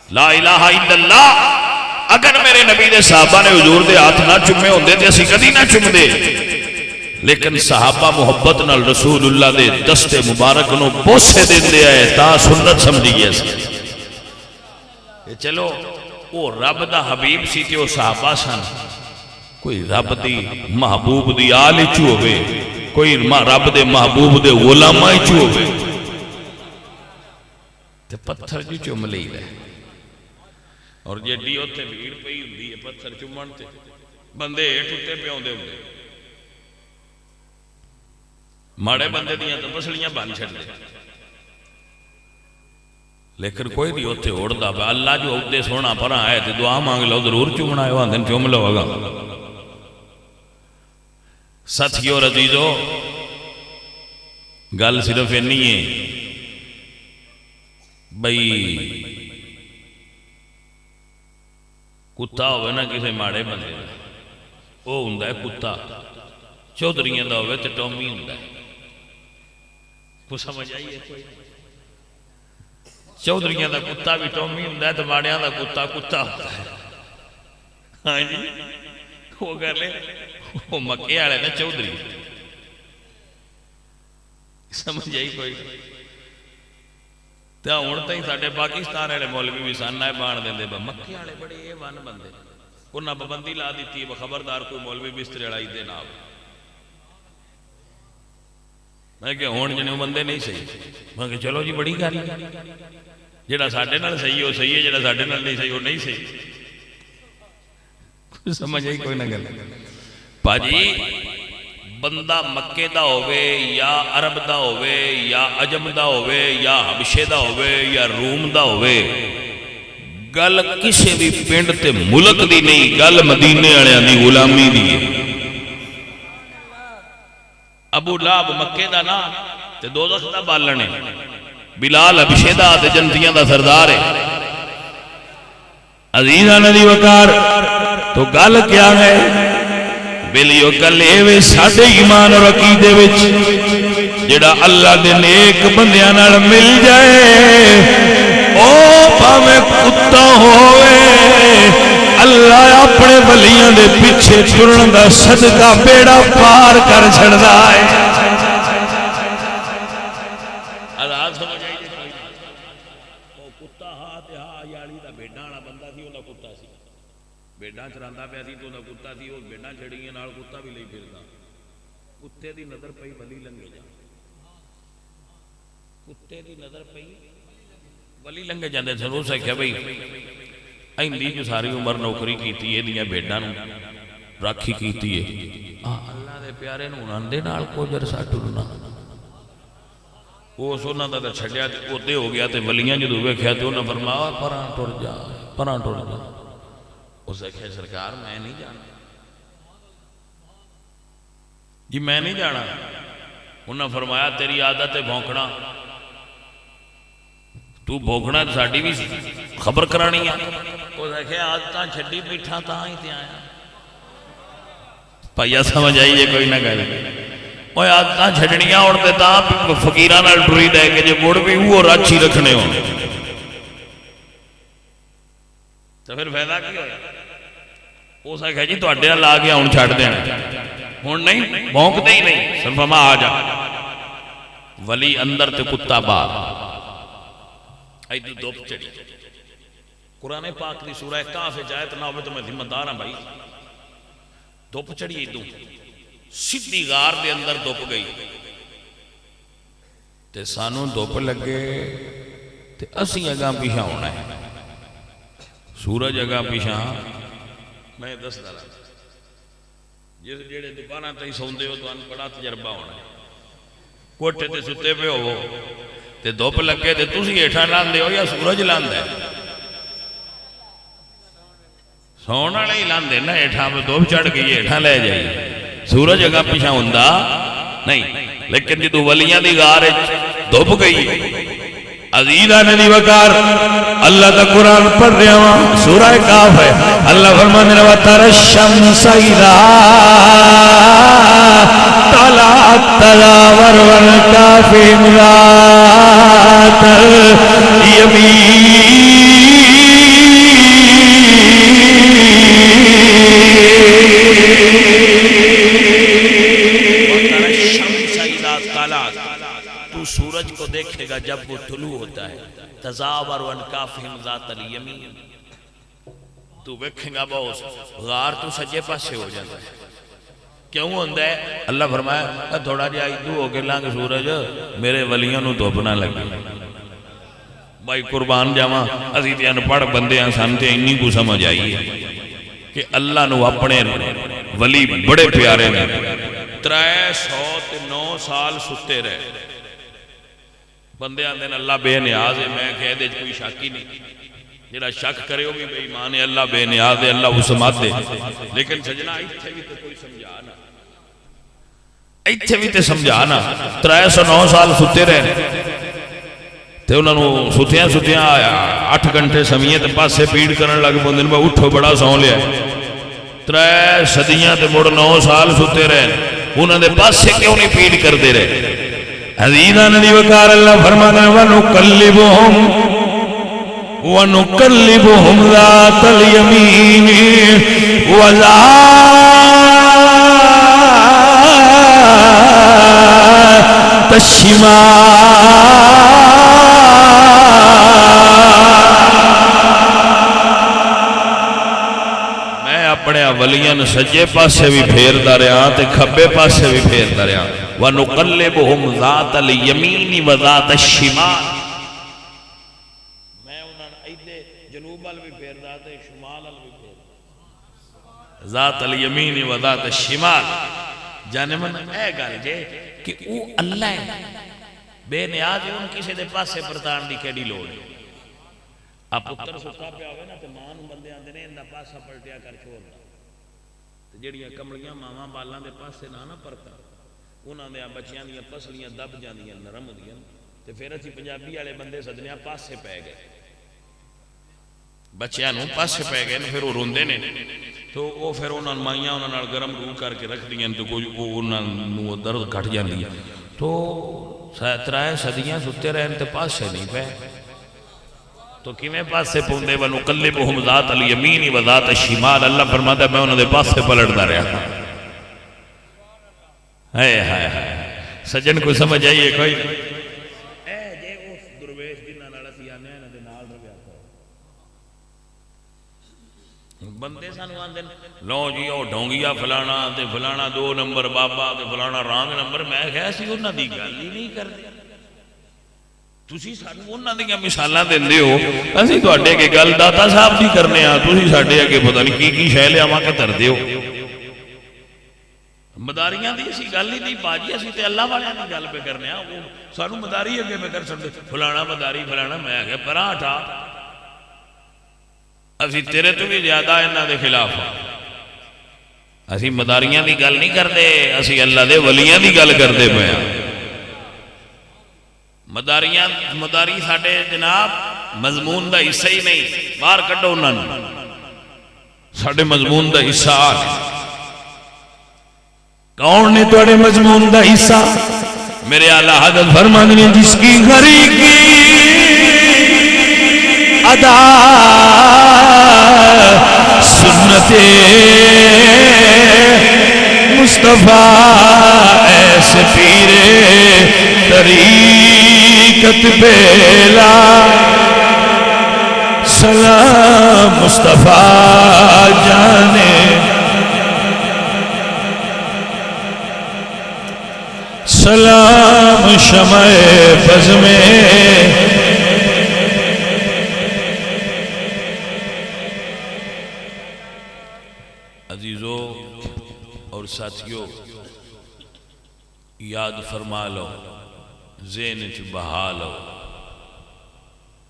لا الہ الا اللہ اگر میرے نبی دے صحابہ نے حضور دے ہاتھ نہ چمے ہوتے تھے اسی کدی نہ چم دے لیکن صحابہ محبت نال رسول اللہ دے دست مبارک نو بوسے دے دے آئے تا سنت سمجھی گیا چلو وہ رب دا حبیب سی تے وہ صحابہ سن کوئی رب دی محبوب دی آلی چو ہوئے کوئی رب دے محبوب دے علماء چو ہوئے تے پتھر جو چوم لئی رہے اور یہ ڈیو تے بھیڑ پئی ہوندی ہے پتھر چومن تے بندے ٹوٹے پہ ہوندے ہوندے ماڑے بندے دیاں تو پسلیاں بن چھڑ دے لیکن کوئی نہیں ہوتے اوڑ دا اللہ جو عہدے سونا پرا آئے تے دعا مانگ لو ضرور چومنا ہے وہاں دن چوم لو گا ساتھیو اور عزیزو گل صرف نہیں ہے بھئی کتا ہوئے نا کسے ماڑے بندے وہ ہوں کتا چودھریاں دا ہوئے تو ٹومی ہوں کو سمجھ آئیے کوئی چودھریاں دا کتا بھی ٹومی ہوں تو ماڑیاں دا کتا کتا ہوتا ہے ہاں جی وہ کر لے وہ مکے والے نا چودھری سمجھ آئی کوئی تو ہوں تو ہی سارے پاکستان والے مولوی بھی سن بان دے مکے والے بڑے یہ ون بندے انہیں پابندی لا دیتی ہے خبردار کوئی مولوی بستر لڑائی دے نہ میں کہ ہون جنے بندے نہیں صحیح میں کہ چلو جی بڑی گل جڑا ساڈے نال صحیح ہو صحیح ہے جڑا ساڈے نال نہیں صحیح ہو نہیں صحیح سمجھ آئی کوئی نہ گل پاجی بندہ مکے دا ہوئے یا عرب دا ہوئے یا عجم دا ہوئے یا حبشے دا ہوئے یا روم دا ہوئے گل کسے بھی پنڈ تے ملک دی نہیں گل مدینے والےاں دی غلامی دی ہے ابو لہب مکے دا نا تے دوزخ دا بالن ہے بلال حبشے دا تے جنتیاں دا سردار ہے عزیزاں دی وقار تو گل کیا ہے بلیو گل اے ساڈے ایمان اور عقیدے وچ جڑا اللہ دے نیک بندیاں نال مل جائے او بھاویں کتا ہوئے اللہ اپنے ولیاں دے پیچھے ٹرن دا صدقہ بیڑا پار کر چھڑدا ہے آزاد سمجھ آئی او کتا تے یالی دا بھیڈاں والا بندہ سی اوندا کتا سی بھیڈاں چراندا پیا سی تو اوندا کتا سی او بھیڈاں چھڑیاں نال کتا بھی لئی پھردا کتے دی نظر پئی ولی لنگے جا کتے دی نظر پئی ولی لنگے جاندے ضرور سکھیا بھئی ایندی جو ساری عمر نوکری کیتی ہے دیاں بھیڈاں نوں راکھی کیتی ہے اللہ دے پیارے نوں انہاں دے نال کچھ عرصہ ٹرنا وہ سونا دا چھڈیا تے اودے ہو گیا تے ولیاں جدوں ویکھیا تے انہاں فرمایا پراں ٹر جا اس نے کہا سرکار میں نہیں جانا جی میں نہیں جانا انہاں فرمایا تیری عادت ہے بھونکنا تو بھونکنا ساڈی بھی خبر کرانی ہے اس نے کہا عادتاں چھڈی بیٹھا تاں ہی تے آیا پائیا سمجھ آئیے کوئی نہ گل وہ عادتاں چھڈنیاں ہون تے تاں فقیراں نال ٹری دے کہ جے مڑ بھی وہ راچھی رکھنے ہون تو پھر فائدہ کی ہویا اس نے کہا جی تواڈے نال آ گیا ہن چھڈ دینا ہن نہیں بھونکدے ہی نہیں صرف فرما آ جا ولی اندر تے کتا باہر ایدی دھوپ چڑھی قرآن پاک دی سورہ کہف آیت نہ ہوئے تو میں ذمہ دار ہاں بھائی دھوپ چڑھی ایدوں سیدھی غار دے اندر دھوپ گئی تے سانوں دھوپ لگے تے اسی اگاں پیچھے ہونا ہے سورج اگاں پیچھے میں دس دارا جس جیڑے دکاناں تے سوندے ہو تو ان بڑا تجربہ ہونا ہے کوٹھے تے ستے پہ ہو تے دھوپ لگے تے تسی ہیٹھاں لاندے ہو یا سورج لاندا ہے سون والے ہی لاندے نا ہیٹھاں پہ دھوپ چڑھ گئی ہیٹھاں لے جائیے سورج اگاں پیچھے ہوندا نہیں لیکن جدوں ولیاں دی غار وچ دھوپ گئی عزیزاں دی وقار اللہ دا قرآن پڑھ رہا ہوں سورہ کہف ہے اللہ فرمانے لگا وَتَرَى الشَّمْسَ إِذَا طَلَعَتْ تَزَاوَرُ عَنْ كَهْفِهِمْ ذَاتَ الْيَمِينِ وَتَرَى الشَّمْسَ إِذَا طَلَعَتْ تو سورج کو دیکھے گا جب وہ طلوع ہوتا ہے تزاور عن کافہم ذات الیمین تو دیکھے گا بہت غار تو سجے پاسے ہو جاتا ہے کیوں ہوندہ ہے اللہ فرمایا تھوڑا جا ایدو ہو کے لانگ سورج میرے ولیاں نو دھوپ نہ لگے بھائی قربان جاواں اسی تے انپڑھ بندے ہیں سانتے انی کو سمجھ آئی ہے کہ اللہ نو اپنے ولی بڑے پیارے نے 309 سال ستے رہے بندے آندے ہیں اللہ بے نیاز ہے میں کہہ دے کوئی شک ہی نہیں جڑا شک کرے ہو بھی بے ایمان ہے اللہ بے نیاز ہے اللہ وہ سمات دے لیکن سجنہ ایتھے بھی تے کوئی سمجھانا ایتھے بھی تے سمجھانا 309 سال ستے رہے تے انہوں نے ستیاں آیا 8 گھنٹے سمیت پاسے پیڑ کرنے لگ پوندے میں اٹھو بڑا سون لیا 3 صدیاں تے مڑ 9 سال ستے رہے انہوں دے پاسے کیوں نہیں پیٹ کرتے رہے عزیزاں دی وقار اللہ فرماتا ہے وَنُقَلِّبُهُمْ ذَاتَ الْيَمِينِ وَذَاتَ الشِّمَالِ اپنے ولیاں سجے پاسے بھی پھیردا رہا تے کھبے پاسے بھی پھیردا رہا وَنُقَلِّبُهُمْ ذَاتَ الْيَمِينِ وَذَاتَ الشِّمَالِ میں انہاں ایدے جنوب ال بھی پھیردا تے شمال ال بھی پھیردا ذات الیمین وذات الشمال جانے من اے گل جے کہ او اللہ ہے بے نیاز ہے ان کسی دے پاسے پرتان دی کیڑی لوڑ ہے آپ پتر ستا پہ آوے نا تو ماں نو بندے آندے نے اندا پاسا پلٹیا کر چھوڑنا تے جڑیاں کملیاں ماواں بالاں دے پاسے نہ پرتا انہاں دے بچیاں دیاں پسلیاں دب جاندیاں نرم ہوندیاں تے پھر اسی پنجابی والے بندے سدنے پاسے پے گئے بچیاں نو پاسے پے گئے پھر وہ روندے نے تو وہ پھر انہاں مائیاں انہاں نال گرم روح کر کے رکھ دیاں تو کوئی انہاں نو درد گھٹ جاندی ہے تو 3 صدیاں ستے رہن تے پاسے نہیں پے تو کیویں پاسے پوندے وَنُقَلِّبُهُمْ ذَاتَ الْيَمِينِ وَذَاتَ الشِّمَالِ اللہ فرماتا ہے میں انہاں دے پاسے پلٹدا رہا ہائے ہائے ہائے سجن کو سمجھ آئیے کوئی اے جے اس درویش جنہاں نال اسی آنے انہاں دے نال رہیا کرو بندے سانو آندے لو جی او ڈونگیا فلانا تے فلانا 2 نمبر بابا تے فلانا رانگ نمبر میں کہیا سی انہاں دی گل ہی نہیں کردے تسی سانو انہاں دیاں مثالاں دیندے ہو اسی تواڈے اگے گل داتا صاحب دی کرنے آ تسی ساڈے اگے پتہ نہیں کی شے لیاواں کے دردے ہو مداریاں دی اسی گل ہی نہیں باجی اسی تے اللہ والیاں دی گل پہ کرنے آ سانو مداری اگے پہ کر سکدے فلانا مداری فلانا میں کہ پراں ہٹا اسی تیرے تو بھی زیادہ انہاں دے خلاف اسی مداریاں دی گل نہیں کردے اسی اللہ دے ولیاں دی گل کردے پے ہاں مداری ساڈے جناب مضمون دا حصہ ہی نہیں باہر کڈو انہاں نوں ساڈے مضمون دا حصہ کون نے تواڈے مضمون دا حصہ میرے اعلی حضرت فرماندے نے جس کی گھری کی ادا سنت مصطفیٰ ایسے پیرے طریقت بیلا سلام مصطفیٰ جانے سلام شمع بز میں عزیزو اور ساتھیو یاد فرما لو ذہن چ بہا لو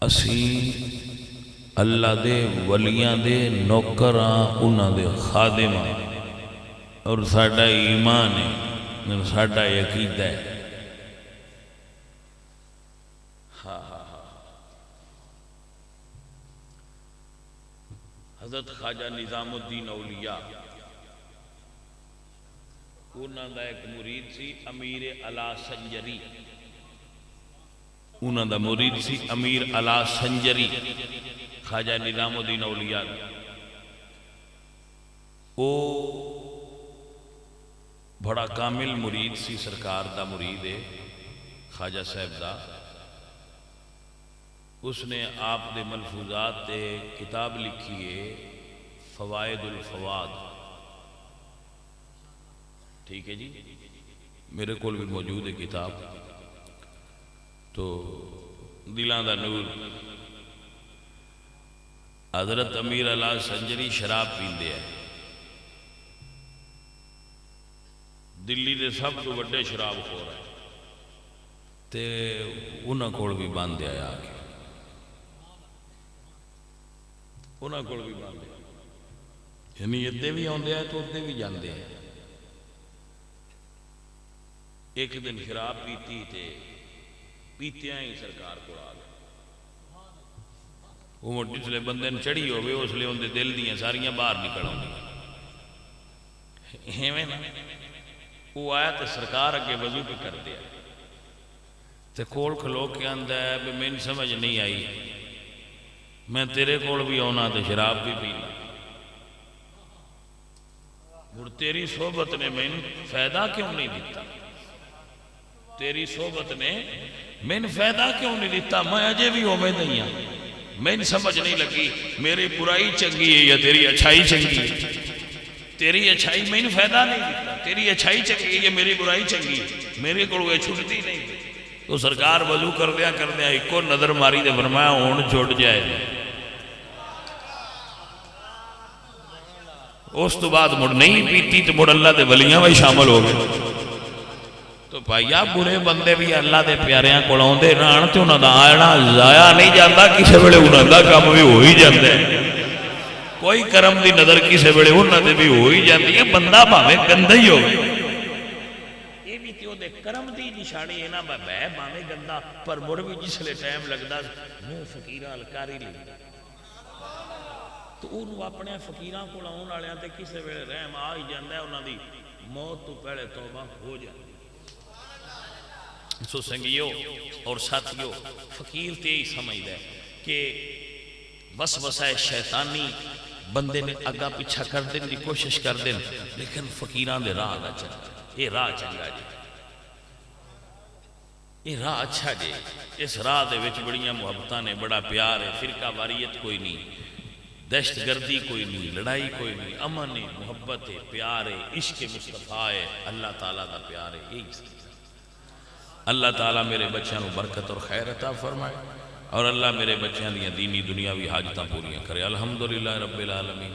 اسی اللہ دے ولیاں دے نوکراں انہاں دے خادماں اور ساڈا ایمان ہے ساڈا عقیدہ ہے حضرت خواجہ نظام الدین اولیاء انہاں دا ایک مرید سی امیر علا سنجری انہاں دا مرید سی امیر علا سنجری خواجہ نظام الدین اولیاء او بڑا کامل مرید سی سرکار دا مرید ہے خواجہ صاحب دا اس نے آپ دے ملفوظات دے کتاب لکھی ہے فوائد الفواد ٹھیک ہے جی میرے کول بھی موجود ہے کتاب تو دلاں دا نور حضرت امیر علا سنجری شراب پیندے ہیں دلی دے سب تو بڑے شراب خور ہے تے انہاں کول بھی باندھے آیا آگے انہاں کول بھی باندھے یعنی ادھے بھی آندے ہیں تو ادھے بھی جاندے ہیں ایک دن شراب پیتی تے پیتیاں ہی سرکار کو آ گئے وہ جسلے بندے چڑھی ہوئے اس لیے اندے دل دیاں ساریاں باہر نکل آؤں ایویں نا وہ آیا تو سرکار اگے وضو پہ کر دیا تے کول کھلو کے آندا ہے بھی میں سمجھ نہیں آئی میں تیرے کول بھی آنا تے شراب بھی پینا مڑ تیری صحبت نے میں فائدہ کیوں نہیں دیتا تیری صحبت نے میں فائدہ کیوں نہیں دیتا میں اجے بھی ہوویں نہیں ہاں میں سمجھ نہیں لگی میری برائی چنگی ہے یا تیری اچھائی چنگی ہے تیری اچھائی میں فائدہ نہیں دیتا تیری اچھائی چنگی ہے یا میری برائی چنگی ہے میرے کو چھٹتی نہیں تو سرکار وضو کر دیا ایک اور نظر ماری دے فرمایا ہون چھوٹ جائے اس تو بعد مڑ نہیں پیتی تو مڑ اللہ دے ولیاں میں شامل ہو گئے تو بھائیا برے بندے بھی اللہ دے پیاریاں کو آتے رہن تو انہوں دا آنا ضائع نہیں جاتا کسی ویلے انہوں دا کام بھی ہو ہی جاتا ہے کوئی کرم دی نظر کسی ویلے انہوں دے بھی ہو ہی جاتی ہے بندہ بھاوے گندا ہی ہو یہ بھی تو دے کرم دی نشانی ہے نا بہ بھاوے گندا پر مڑ بھی جس لے ٹائم لگتا منہ فقیراں الکاری لے تو انہوں اپنے فقیراں کو آن والے تے کسی ویلے رحم آ ہی جاتا ہے انہوں دی موت تو پہلے توبہ ہو جاتی سو سنگیو اور ساتھیو فقیر تے ہی سمجھدا ہے کہ وسوسہ شیطانی بندے نے اگا پیچھا کر دین دی کوشش کر دین لیکن فقیران دے راہ نہ چل یہ راہ چنگا جی یہ راہ اچھا جی اس راہ دے وچ بڑیاں محبتاں نے بڑا پیار ہے فرقہ واریت کوئی نہیں دہشت گردی کوئی نہیں لڑائی کوئی نہیں امن ہے محبت ہے پیار ہے عشق مصطفیٰ ہے اللہ تعالیٰ دا پیار ہے یہی سب اللہ تعالیٰ میرے بچیاں نو برکت اور خیر عطا فرمائے اور اللہ میرے بچیاں دیاں دینی دنیاوی حاجتاں پوریاں کرے الحمدللہ رب العالمین